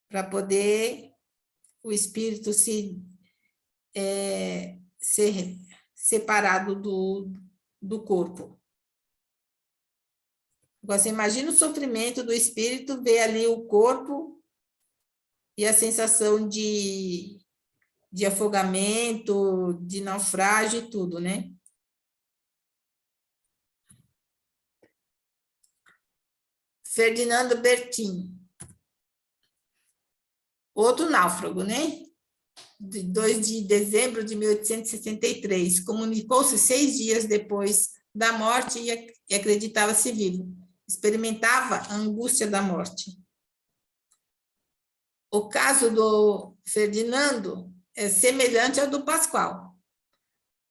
para poder o espírito ser separado do corpo. Agora, você imagina o sofrimento do espírito, ver ali o corpo e a sensação de afogamento, de naufrágio e tudo, né? Ferdinando Bertin, outro náufrago, né? De 2 de dezembro de 1863, comunicou-se 6 dias depois da morte e acreditava-se vivo. Experimentava a angústia da morte. O caso do Ferdinando é semelhante ao do Pascoal.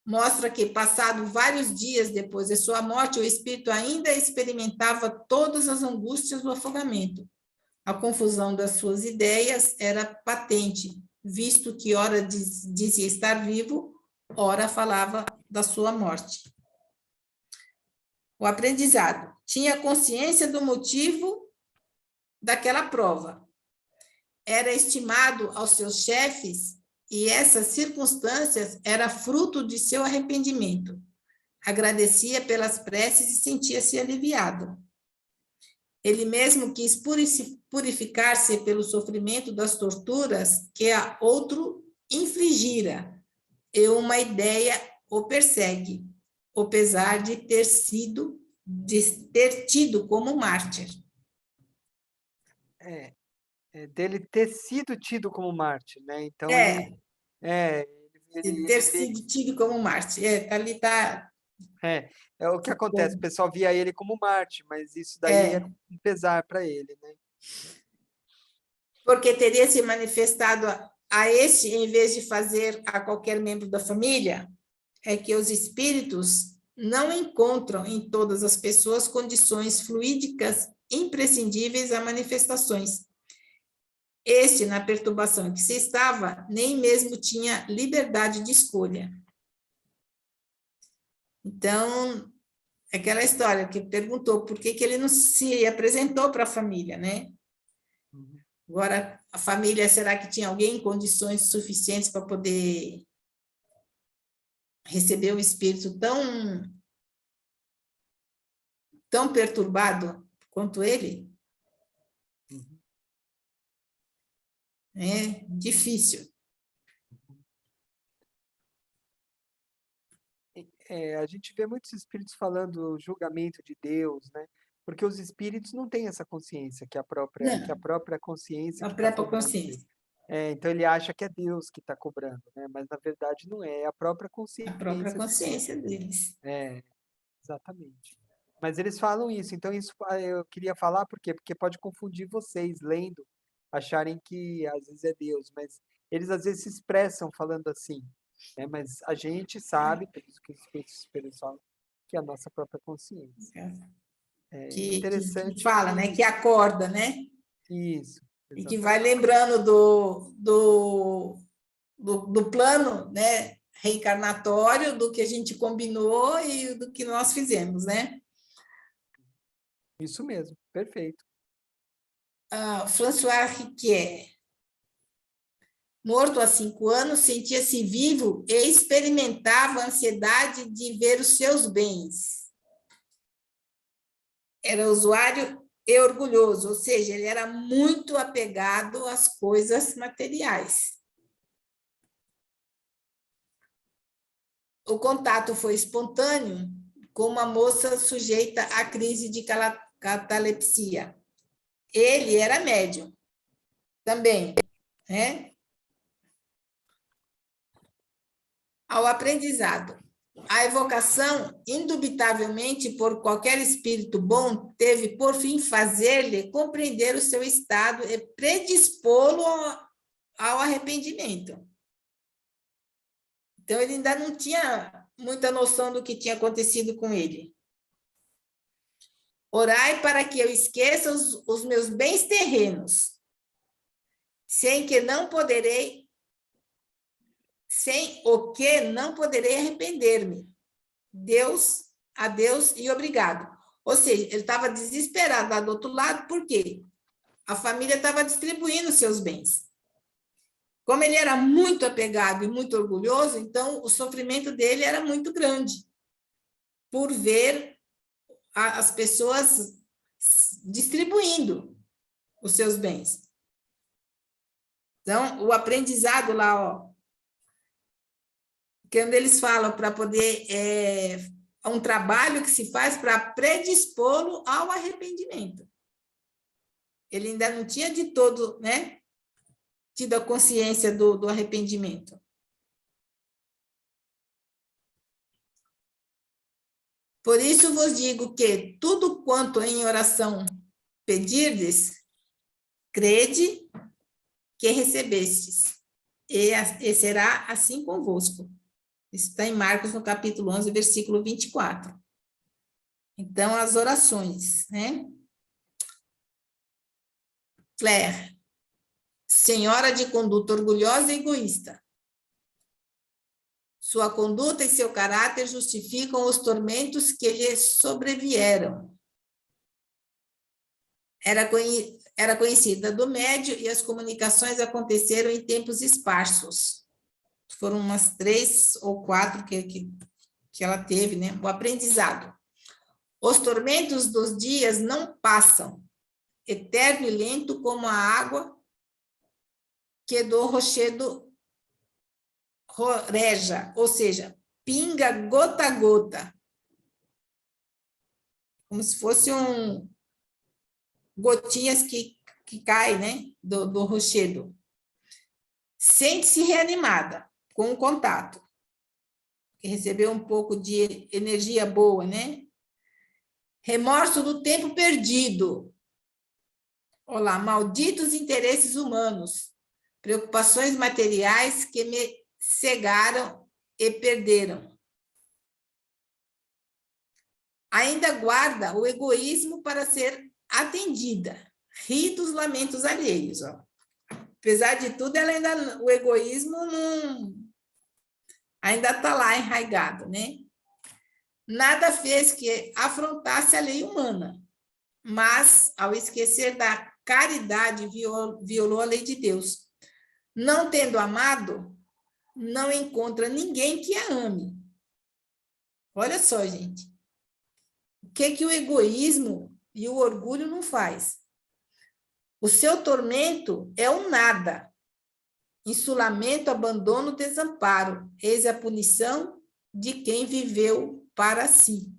Mostra que, passado vários dias depois de sua morte, o espírito ainda experimentava todas as angústias do afogamento. A confusão das suas ideias era patente, visto que ora dizia estar vivo, ora falava da sua morte. O aprendizado. Tinha consciência do motivo daquela prova. Era estimado aos seus chefes e essas circunstâncias era fruto de seu arrependimento. Agradecia pelas preces e sentia-se aliviado. Ele mesmo quis purificar-se pelo sofrimento das torturas que a outro infligira, e uma ideia o persegue, apesar de ter tido como mártir. Dele ter sido tido como mártir, né? Então, De ter sido tido como mártir. Ali está. É o que acontece, o pessoal via ele como mártir, mas isso daí era um pesar para ele, né? Porque teria se manifestado a este, em vez de fazer a qualquer membro da família, é que os espíritos não encontram em todas as pessoas condições fluídicas imprescindíveis a manifestações. Este, na perturbação em que se estava, nem mesmo tinha liberdade de escolha. Então, aquela história que perguntou por que ele não se apresentou para a família, né? Agora, a família, será que tinha alguém em condições suficientes para poder receber um espírito tão perturbado quanto ele? É difícil. A gente vê muitos espíritos falando julgamento de Deus, né? Porque os espíritos não têm essa consciência que a própria consciência A que está própria cobrando consciência. dele. Então ele acha que é Deus que está cobrando, né? Mas na verdade não é a própria A consciência. própria consciência deles. Exatamente. Mas eles falam isso, então isso eu queria falar por quê? Porque pode confundir vocês lendo, acharem que às vezes é Deus, mas eles às vezes se expressam falando assim, né? Mas a gente sabe, pelos que os espíritos falam, que é a nossa própria consciência. Que Interessante. fala, né? Que acorda, né? Isso. E que vai lembrando do plano, né? Reencarnatório, do que a gente combinou e do que nós fizemos, né? Isso mesmo, perfeito. François Riquier, morto há 5 anos, sentia-se vivo e experimentava a ansiedade de ver os seus bens. Era usuário e orgulhoso, ou seja, ele era muito apegado às coisas materiais. O contato foi espontâneo com uma moça sujeita à crise de catalepsia. Ele era médium também, né? Ao aprendizado. A evocação, indubitavelmente, por qualquer espírito bom, teve por fim fazer-lhe compreender o seu estado e predispô-lo ao arrependimento. Então, ele ainda não tinha muita noção do que tinha acontecido com ele. Orai para que eu esqueça os meus bens terrenos, sem o que não poderei arrepender-me. A Deus e obrigado. Ou seja, ele estava desesperado lá do outro lado, por quê? A família estava distribuindo seus bens. Como ele era muito apegado e muito orgulhoso, então o sofrimento dele era muito grande, por ver as pessoas distribuindo os seus bens. Então, o aprendizado lá, ó, quando eles falam para poder, um trabalho que se faz para predispô-lo ao arrependimento. Ele ainda não tinha de todo, né, tido a consciência do arrependimento. Por isso vos digo que tudo quanto em oração pedirdes, crede que recebestes, e será assim convosco. Isso está em Marcos, no capítulo 11, versículo 24. Então, as orações, né? Claire, senhora de conduta orgulhosa e egoísta. Sua conduta e seu caráter justificam os tormentos que lhe sobrevieram. Era conhecida do médio e as comunicações aconteceram em tempos esparsos. Foram umas 3 ou 4 que ela teve, né? O aprendizado. Os tormentos dos dias não passam, eterno e lento como a água que do rochedo roreja, ou seja, pinga gota a gota, como se fosse gotinhas que caem, né, do rochedo. Sente-se reanimada com o contato, que recebeu um pouco de energia boa, né? Remorso do tempo perdido. Olá, malditos interesses humanos, preocupações materiais que me cegaram e perderam. Ainda guarda o egoísmo para ser atendida. Ri dos lamentos alheios. Ó. Apesar de tudo, o egoísmo ainda está lá enraizado, né? Nada fez que afrontasse a lei humana, mas, ao esquecer da caridade, violou a lei de Deus. Não tendo amado, não encontra ninguém que a ame. Olha só, gente. O que o egoísmo e o orgulho não faz? O seu tormento é o nada. Insulamento, abandono, desamparo. Eis a punição de quem viveu para si.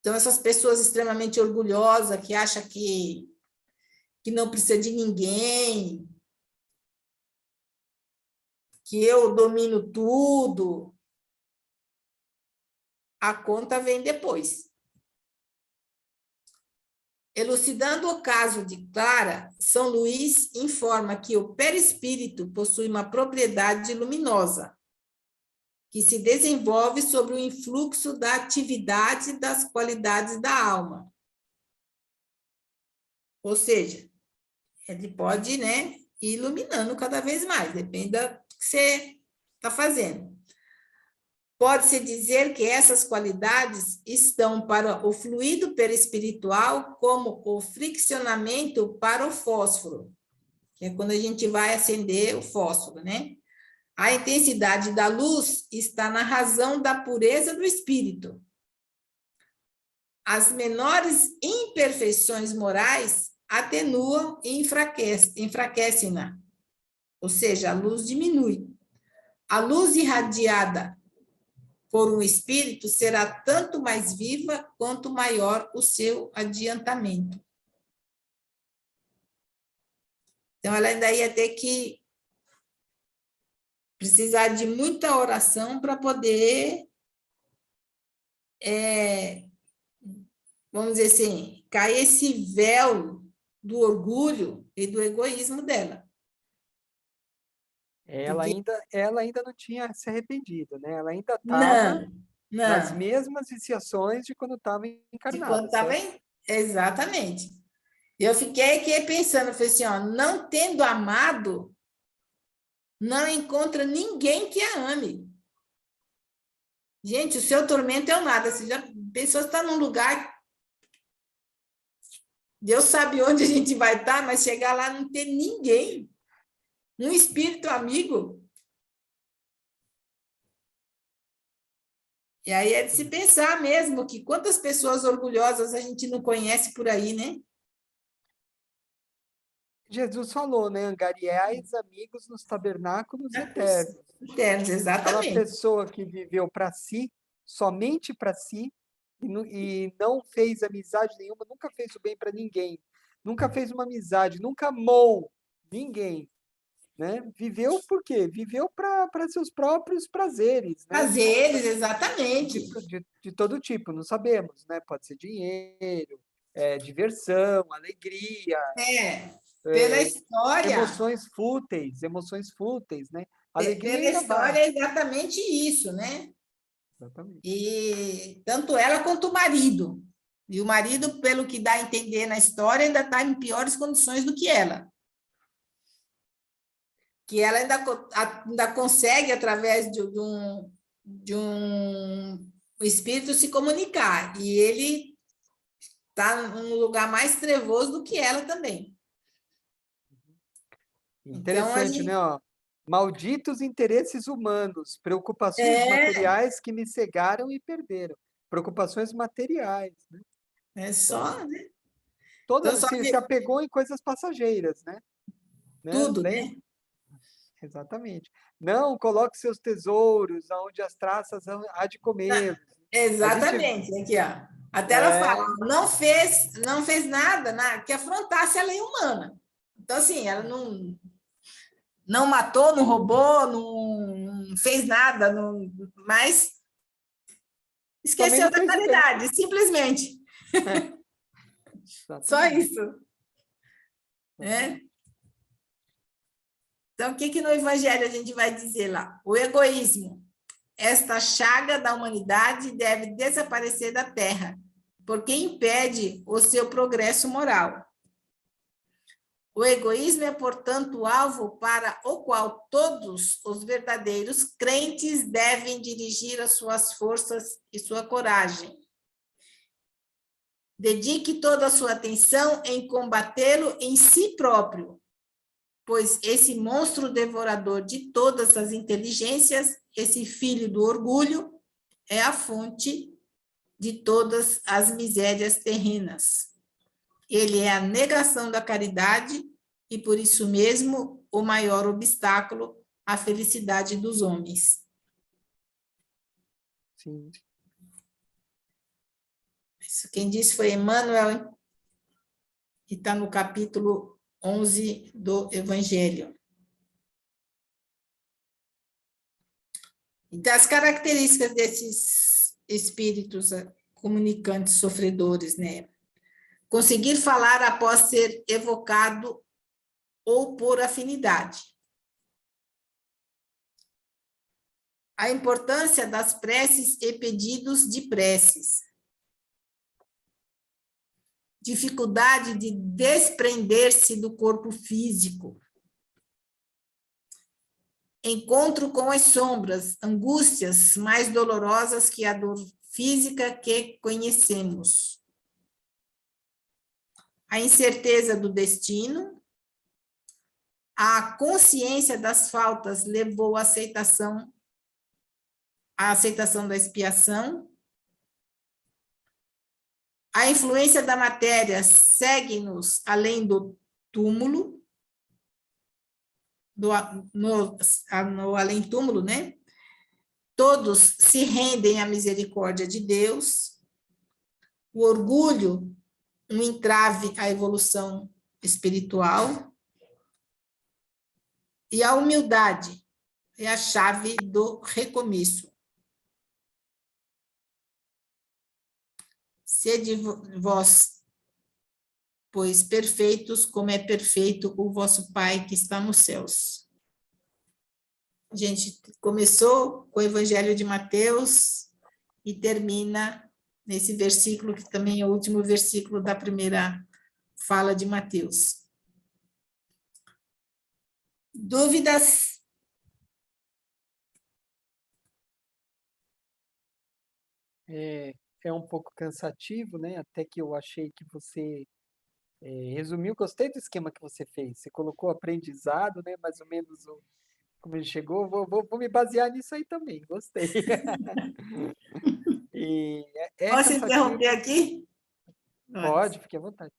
Então, essas pessoas extremamente orgulhosas, que acham que não precisa de ninguém, que eu domino tudo, a conta vem depois. Elucidando o caso de Clara, São Luís informa que o perispírito possui uma propriedade luminosa, que se desenvolve sobre o influxo da atividade das qualidades da alma. Ou seja, ele pode, né, ir iluminando cada vez mais, depende do que você está fazendo. Pode-se dizer que essas qualidades estão para o fluido perispiritual como o friccionamento para o fósforo, que é quando a gente vai acender o fósforo, né? A intensidade da luz está na razão da pureza do espírito. As menores imperfeições morais atenuam e enfraquecem-na, ou seja, a luz diminui. A luz irradiada por um espírito será tanto mais viva quanto maior o seu adiantamento. Então, ela ainda ia ter que precisar de muita oração para poder, vamos dizer assim, cair esse véu do orgulho e do egoísmo dela. Ela ainda não tinha se arrependido, né? Ela ainda estava Não, nas não. mesmas viciações de quando estava De encarnada, quando estava certo? Exatamente. Eu fiquei aqui pensando, falei assim, ó, não tendo amado, não encontra ninguém que a ame. Gente, o seu tormento é o nada. Você já pensou, você está num lugar, Deus sabe onde a gente vai estar, mas chegar lá não ter ninguém, um espírito amigo. E aí é de se pensar mesmo que quantas pessoas orgulhosas a gente não conhece por aí, né? Jesus falou, né? Angariais amigos nos tabernáculos eternos. Eternos, Aquela exatamente. pessoa que viveu para si, somente para si, e não fez amizade nenhuma, nunca fez o bem para ninguém, nunca fez uma amizade, nunca amou ninguém, né? Viveu por quê? Viveu para seus próprios prazeres, né? Prazeres, exatamente. De todo tipo, não sabemos, né? Pode ser dinheiro, diversão, alegria, Pela história, emoções fúteis, né? Alegria pela ainda vai. história é exatamente isso, né? Exatamente. E tanto ela quanto o marido. E o marido, pelo que dá a entender na história, ainda está em piores condições do que ela. Que ela ainda consegue, através de um espírito, se comunicar. E ele está num lugar mais trevoso do que ela também. Interessante, Então, né? Ó, malditos interesses humanos, preocupações materiais que me cegaram e perderam. Preocupações materiais, né? é só, né? Toda, Então, só se apegou em coisas passageiras, né? tudo, né? Exatamente. Não coloque seus tesouros onde as traças há de comer. Exatamente, aqui, ó. Até ela fala, não fez nada que afrontasse a lei humana. Então, assim, ela não matou, não roubou, não fez nada, mas Também esqueceu não da fez o bem. caridade, simplesmente. Só isso. Né? Então, o que no Evangelho a gente vai dizer lá? O egoísmo. Esta chaga da humanidade deve desaparecer da Terra, porque impede o seu progresso moral. O egoísmo é, portanto, alvo para o qual todos os verdadeiros crentes devem dirigir as suas forças e sua coragem. Dedique toda a sua atenção em combatê-lo em si próprio, pois esse monstro devorador de todas as inteligências, esse filho do orgulho, é a fonte de todas as misérias terrenas. Ele é a negação da caridade e, por isso mesmo, o maior obstáculo à felicidade dos homens. Sim. Isso quem disse foi Emmanuel, que está no capítulo 11 do Evangelho. Então, as características desses espíritos comunicantes sofredores, né? Conseguir falar após ser evocado ou por afinidade. A importância das preces e pedidos de preces. Dificuldade de desprender-se do corpo físico. Encontro com as sombras, angústias mais dolorosas que a dor física que conhecemos. A incerteza do destino. A consciência das faltas levou à aceitação da expiação. A influência da matéria segue-nos além do túmulo, no além-túmulo, né? Todos se rendem à misericórdia de Deus. O orgulho, um entrave à evolução espiritual. E a humildade, é a chave do recomeço. Sede vós, pois perfeitos, como é perfeito o vosso Pai que está nos céus. A gente começou com o Evangelho de Mateus e termina nesse versículo, que também é o último versículo da primeira fala de Mateus. Dúvidas? É um pouco cansativo, né? Até que eu achei que você resumiu, gostei do esquema que você fez. Você colocou aprendizado, né? Mais ou menos como ele chegou. Vou me basear nisso aí também, gostei. E é Posso interromper cansativo, aqui? pode, fique à vontade.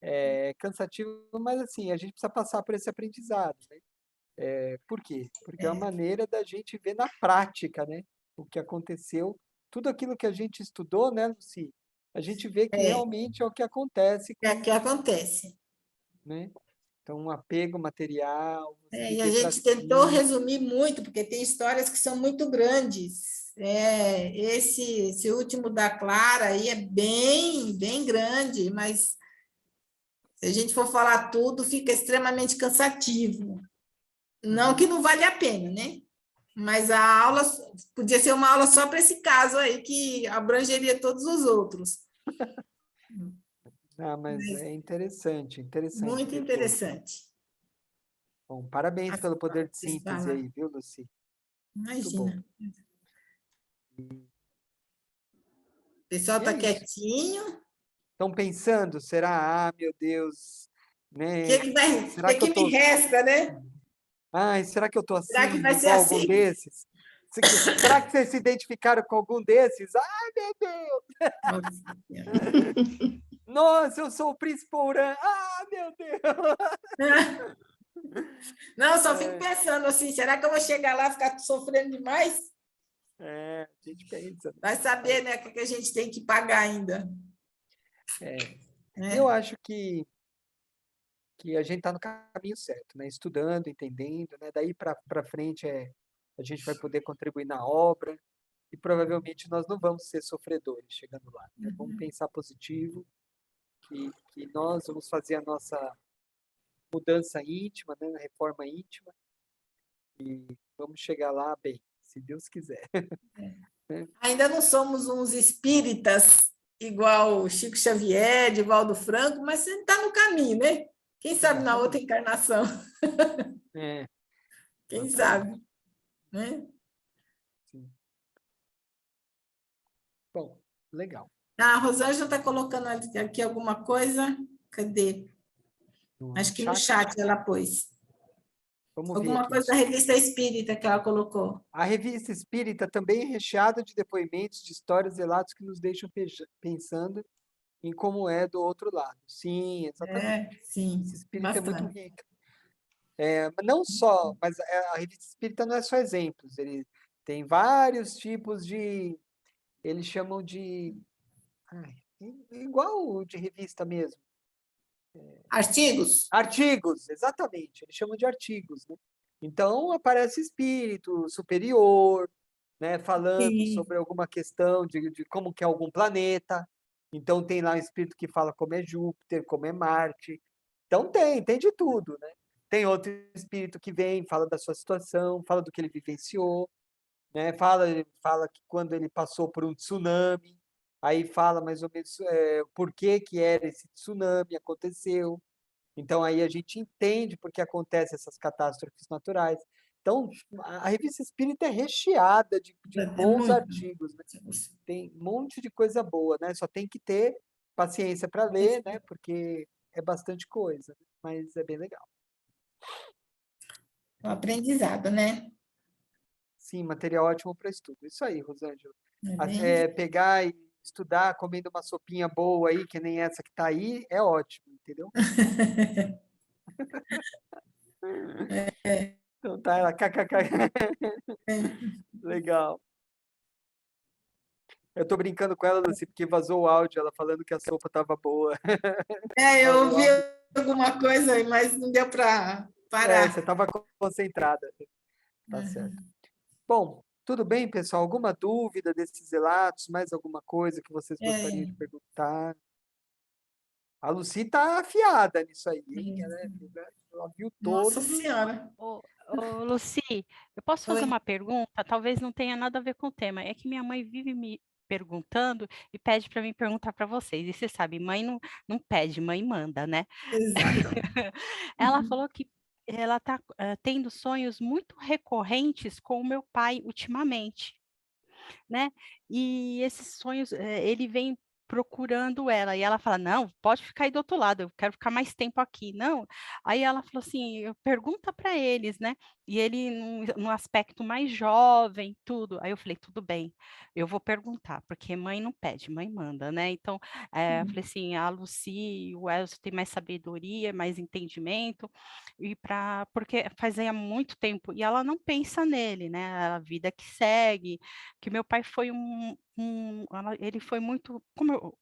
É cansativo, mas assim, a gente precisa passar por esse aprendizado, né? Por quê? Porque é uma maneira da gente ver na prática, né? O que aconteceu, tudo aquilo que a gente estudou, né, Luci? A gente vê que realmente é o que acontece, É o que acontece. né? Então, um apego material, você E a viver para gente tentou si. resumir muito, porque tem histórias que são muito grandes. Esse último da Clara aí é bem, bem grande, mas se a gente for falar tudo, fica extremamente cansativo. Não que não vale a pena, né? Mas a aula podia ser uma aula só para esse caso aí, que abrangeria todos os outros. Ah, mas é interessante, interessante Muito ver todo. interessante. Bom, parabéns pelo poder de Vocês síntese falam. aí, viu, Luci? Muito bom. Imagina. O pessoal E está é isso. quietinho. Estão pensando, será? Ah, meu Deus, O né? Será que eu que me tô, resta, né? ai, será que eu tô Será que assim, vai ser igual algum assim? desses? Será que vocês se identificaram com algum desses? Ai, meu Deus! Nossa Senhora. Nossa, eu sou o príncipe Ourã! Ah, meu Deus! Não, só fico pensando assim, será que eu vou chegar lá e ficar sofrendo demais? A gente pensa. Vai saber, né, o que a gente tem que pagar ainda. Eu acho que a gente está no caminho certo, né? Estudando, entendendo, né? Daí para frente a gente vai poder contribuir na obra e provavelmente nós não vamos ser sofredores chegando lá, né? Vamos pensar positivo, que nós vamos fazer a nossa mudança íntima, né? A reforma íntima e vamos chegar lá bem, se Deus quiser. Ainda não somos uns espíritas igual Chico Xavier, Divaldo Franco, mas você está no caminho, né? Quem sabe na outra encarnação? Quem sabe? Né? Sim. Bom, legal. A Rosângela está colocando aqui alguma coisa. Cadê? Acho que no chat ela pôs. Vamos ver Alguma aqui. coisa da Revista Espírita que ela colocou. A Revista Espírita também é recheada de depoimentos, de histórias e relatos que nos deixam pensando em como é do outro lado. Sim, exatamente. Sim, Esse espírito é muito bastante. rico. Mas não só, mas a Revista Espírita não é só exemplos, ele tem vários tipos de, eles chamam de, igual o de revista mesmo. Artigos? Artigos, exatamente, eles chamam de artigos, né? Então, aparece espírito superior, né, falando sobre alguma questão de como que é algum planeta. Então, tem lá um espírito que fala como é Júpiter, como é Marte. Então, tem de tudo, né? Tem outro espírito que vem, fala da sua situação, fala do que ele vivenciou, né? Fala que quando ele passou por um tsunami, aí fala mais ou menos por que que era esse tsunami, aconteceu. Então, aí a gente entende por que acontecem essas catástrofes naturais. Então, a Revista Espírita é recheada de bons muito. artigos, né? Tem um monte de coisa boa, né? Só tem que ter paciência para ler, né? Porque é bastante coisa, mas é bem legal. O aprendizado, né? Sim, material ótimo para estudo. Isso aí, Rosângela. bem... Pegar e estudar comendo uma sopinha boa aí, que nem essa que está aí, é ótimo, entendeu? Então tá, ela kkk. Legal. Eu tô brincando com ela, Lucy, porque vazou o áudio, ela falando que a sopa estava boa. eu ouvi alguma coisa, mas não deu para parar. Você estava concentrada. Tá certo. Bom, tudo bem, pessoal? Alguma dúvida desses relatos? Mais alguma coisa que vocês gostariam de perguntar? A Lucy tá afiada nisso aí, hein? Ela viu Nossa todos. Senhora. Ô, Lucy, eu posso fazer Oi. uma pergunta? Talvez não tenha nada a ver com o tema. É que minha mãe vive me perguntando e pede para mim perguntar para vocês. E você sabe, mãe não pede, mãe manda, né? Exato. Ela falou que ela está tendo sonhos muito recorrentes com o meu pai ultimamente, né? E esses sonhos, ele vem procurando ela, e ela fala: "Não, pode ficar aí do outro lado, eu quero ficar mais tempo aqui". Não. Aí ela falou assim: Pergunta para eles, né? E ele num aspecto mais jovem, tudo. Aí eu falei: "Tudo bem, eu vou perguntar, porque mãe não pede, mãe manda, né?". Então, eu falei assim: "A Lucy e o Elcio têm mais sabedoria, mais entendimento, e porque fazia muito tempo, e ela não pensa nele, né? A vida que segue, que meu pai foi ele foi muito,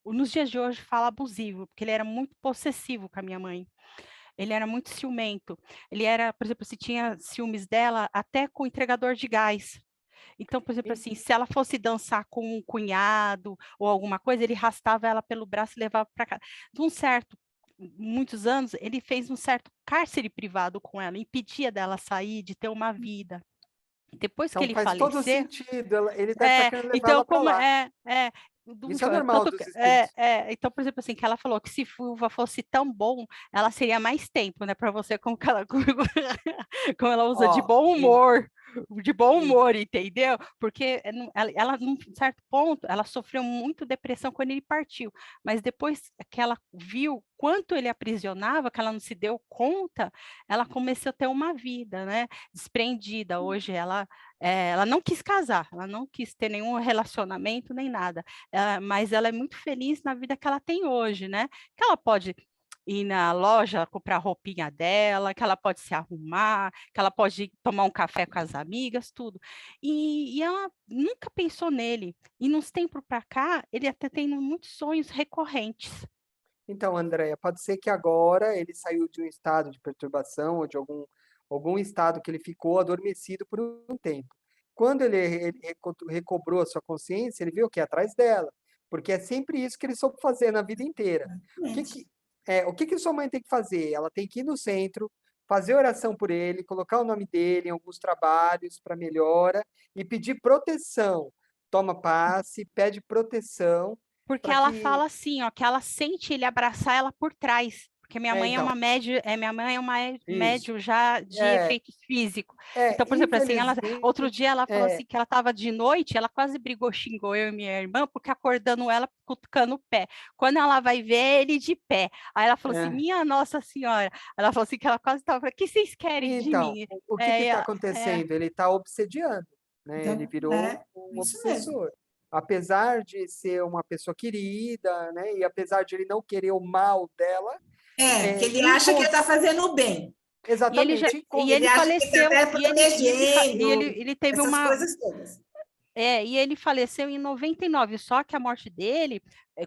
nos dias de hoje fala abusivo, porque ele era muito possessivo com a minha mãe. Ele era muito ciumento. Ele era, por exemplo, se tinha ciúmes dela até com o entregador de gás. Então, por exemplo, assim, se ela fosse dançar com um cunhado ou alguma coisa, ele arrastava ela pelo braço e levava para casa. De um certo, muitos anos, ele fez um certo cárcere privado com ela, impedia dela sair, de ter uma vida. Depois que Então ele faz todo falecer, sentido. Ele deve estar querendo levar então ela para como lá. Isso é normal tanto dos espíritos. então, por exemplo, assim, que ela falou que se Silva fosse tão bom, ela seria mais tempo, né, para você, como que ela como ela usa de Ó, bom e- humor, entendeu? Porque ela, num certo ponto, ela sofreu muito depressão quando ele partiu, mas depois que ela viu quanto ele aprisionava, que ela não se deu conta, ela começou a ter uma vida, né, desprendida. Hoje ela não quis casar, ela não quis ter nenhum relacionamento nem nada, mas ela é muito feliz na vida que ela tem hoje, né? Que ela pode ir na loja comprar a roupinha dela, que ela pode se arrumar, que ela pode tomar um café com as amigas, tudo. E ela nunca pensou nele. E nos tempos para cá, ele até tem muitos sonhos recorrentes. Então, Andréia, pode ser que agora ele saiu de um estado de perturbação ou de algum estado que ele ficou adormecido por um tempo. Quando ele recobrou a sua consciência, ele viu que é atrás dela, porque é sempre isso que ele soube fazer na vida inteira. O que que sua mãe tem que fazer? Ela tem que ir no centro, fazer oração por ele, colocar o nome dele em alguns trabalhos para melhora e pedir proteção. Toma passe, pede proteção Porque para ela que. fala assim, ó, que ela sente ele abraçar ela por trás. Porque minha mãe é uma Então, médium, isso. médium já de É, efeitos físicos. Então, por exemplo, assim, outro infelizmente, dia ela falou assim que ela estava de noite, ela quase brigou, xingou eu e minha irmã, porque acordando ela, cutucando o pé. Quando ela vai ver ele de pé. Aí ela falou assim, é. minha Nossa Senhora. Ela falou assim que ela quase estava, o que vocês querem de Então, mim? o que está acontecendo? Ele está obsediando, né? Ele Então, virou um isso mesmo. obsessor. Apesar de ser uma pessoa querida, né? E apesar de ele não querer o mal dela, Que ele acha que está fazendo o bem. exatamente, E Ele ele acha que está faleceu, até e protegendo, ele teve essas uma. coisas todas. E ele faleceu em 99, só que a morte dele,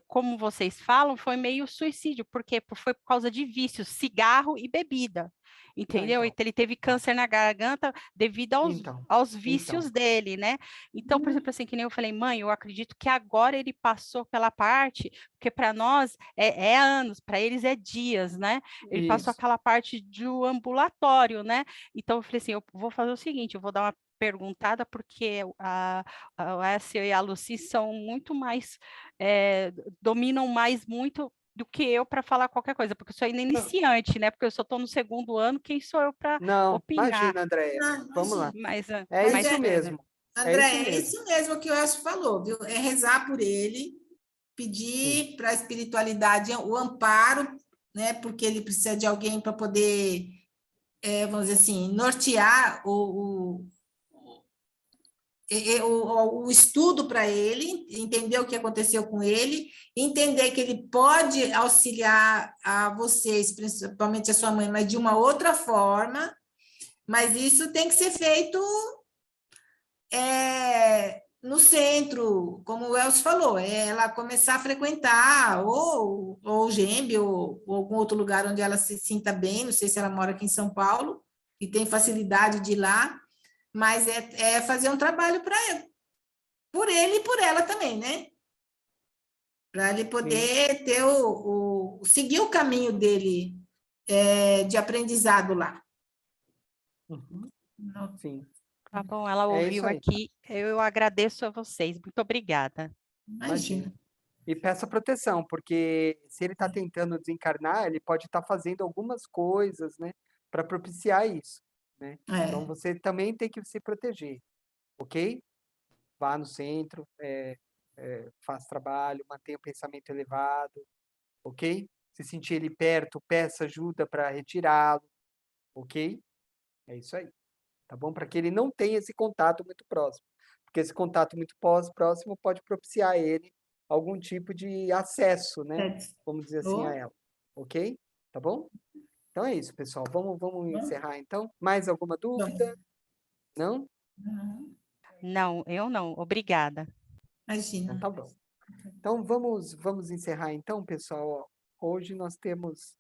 como vocês falam, foi meio suicídio, porque foi por causa de vícios, cigarro e bebida, entendeu? então, Então, ele teve câncer na garganta devido então, aos então, vícios dele, né? Então, por exemplo, assim, que nem eu falei, mãe, eu acredito que agora ele passou pela parte, porque para nós é anos, para eles é dias, né? Ele passou isso. aquela parte do ambulatório, né? Então, eu falei assim, eu vou fazer o seguinte, eu vou dar uma perguntada, porque o Écio e a Lucy são muito mais, dominam mais muito do que eu para falar qualquer coisa, porque eu sou ainda Não, iniciante, né? Porque eu só estou no segundo ano, quem sou eu para não, opinar? imagina, Andréia. Não, Vamos lá. imagina. Mas, É Mas isso mesmo. É André, isso é mesmo. isso mesmo que o Elcio falou, viu? É rezar por ele, Sim. pedir para a espiritualidade o amparo, né? Porque ele precisa de alguém para poder, vamos dizer assim, nortear o estudo para ele, entender o que aconteceu com ele, entender que ele pode auxiliar a vocês, principalmente a sua mãe, mas de uma outra forma, mas isso tem que ser feito no centro, como o Elcio falou, ela começar a frequentar ou o GEMB ou algum outro lugar onde ela se sinta bem, não sei se ela mora aqui em São Paulo e tem facilidade de ir lá, mas é fazer um trabalho por ele e por ela também, né? Para ele poder ter seguir o caminho dele de aprendizado lá. Uhum. Sim. Tá bom, ela É ouviu isso aí. aqui. Eu agradeço a vocês. Muito obrigada. Imagina. E peça proteção, porque se ele está tentando desencarnar, ele pode estar fazendo algumas coisas, né, para propiciar isso, né? Então você também tem que se proteger, ok? Vá no centro, faça trabalho, mantenha o pensamento elevado, ok? Se sentir ele perto, peça ajuda para retirá-lo, ok? É isso aí, tá bom? Para que ele não tenha esse contato muito próximo, porque esse contato muito próximo pode propiciar a ele algum tipo de acesso, né? Vamos dizer assim, a ela, ok? Tá bom? Então é isso, pessoal. Vamos encerrar então. Mais alguma dúvida? Não? Não, eu não. Obrigada. Imagina. Então tá bom. Então vamos encerrar então, pessoal. Hoje nós temos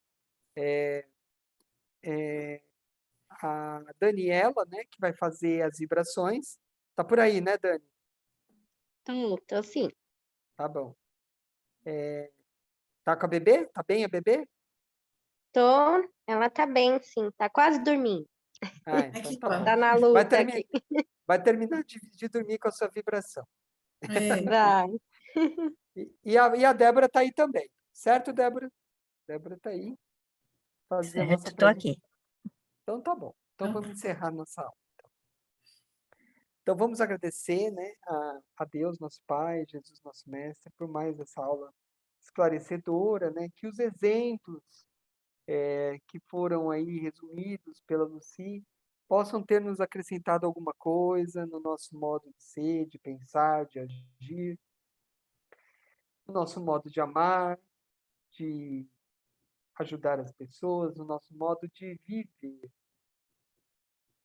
a Daniela, né, que vai fazer as vibrações. Tá por aí, né, Dani? Tô sim. Tá bom. Tá com a bebê? Tá bem a bebê? Tô, ela tá bem, sim, tá quase dormindo. Ah, então tá bom. Tá na Vai, luta aqui. vai terminar de dormir com a sua vibração. Vai. E a Débora tá aí também. Certo, Débora? Débora tá aí. Fazer a nossa Certo, tô aqui. Então tá bom. Então vamos encerrar nossa aula. Então vamos agradecer, né, a Deus, nosso Pai, Jesus, nosso Mestre, por mais essa aula esclarecedora, né, que os exemplos que foram aí resumidos pela Lucy possam ter nos acrescentado alguma coisa no nosso modo de ser, de pensar, de agir, no nosso modo de amar, de ajudar as pessoas, no nosso modo de viver.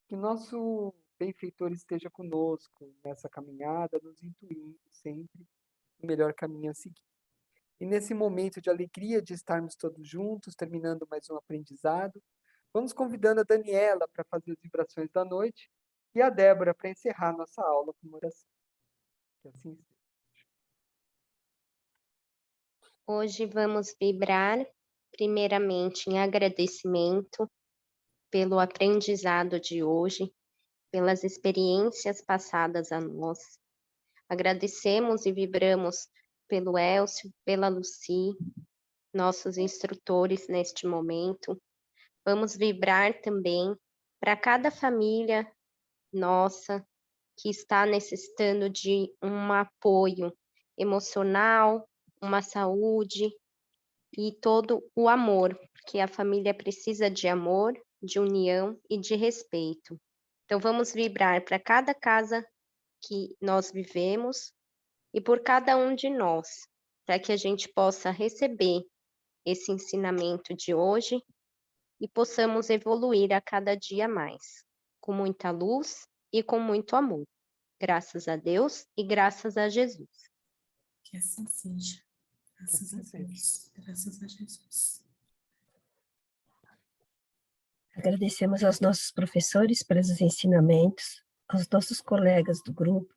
Que nosso benfeitor esteja conosco nessa caminhada, nos intuindo sempre o melhor caminho a seguir. E nesse momento de alegria de estarmos todos juntos, terminando mais um aprendizado, vamos convidando a Daniela para fazer as vibrações da noite e a Débora para encerrar nossa aula com uma oração. Que assim seja. Hoje vamos vibrar, primeiramente, em agradecimento pelo aprendizado de hoje, pelas experiências passadas a nós. Agradecemos e vibramos pelo Elcio, pela Lucy, nossos instrutores neste momento. Vamos vibrar também para cada família nossa que está necessitando de um apoio emocional, uma saúde e todo o amor, porque a família precisa de amor, de união e de respeito. Então vamos vibrar para cada casa que nós vivemos e por cada um de nós, para que a gente possa receber esse ensinamento de hoje e possamos evoluir a cada dia mais, com muita luz e com muito amor. Graças a Deus e graças a Jesus. Que assim seja. Graças a Deus. Graças a Jesus. Agradecemos aos nossos professores pelos ensinamentos, aos nossos colegas do grupo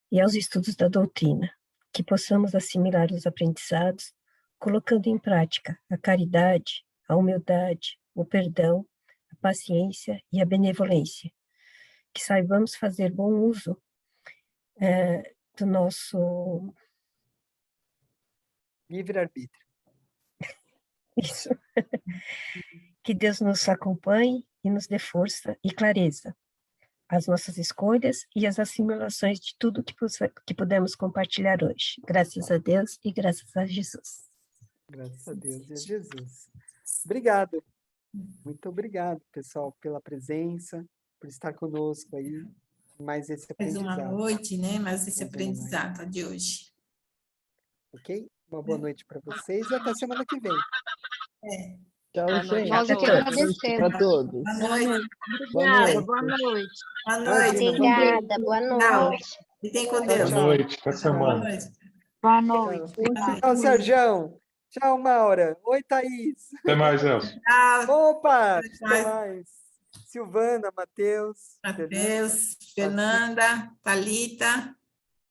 e aos estudos da doutrina, que possamos assimilar os aprendizados, colocando em prática a caridade, a humildade, o perdão, a paciência e a benevolência. Que saibamos fazer bom uso do nosso... Livre-arbítrio. Isso. Que Deus nos acompanhe e nos dê força e clareza as nossas escolhas e as assimilações de tudo que pudemos compartilhar hoje. Graças a Deus e graças a Jesus. Graças a Deus e a Jesus. Obrigado. Muito obrigado, pessoal, pela presença, por estar conosco aí, mais esse Mais aprendizado. uma noite, né? Mais esse aprendizado de hoje. Ok? Uma boa noite para vocês e até semana que vem. Tchau, gente. Nós é que agradecemos. Para todos. Boa noite. Boa noite. Boa noite. Boa noite. Obrigada, boa noite. Fiquem com Tchau, Deus. tchau. Boa noite, até Boa semana. noite. Boa noite. Tchau, Sérgio. Tchau, Maura. Oi, Thaís. Até mais, Elcio. Tchau. Opa, Até até mais. mais. Silvana, Matheus, Matheus, Fernanda, Thalita,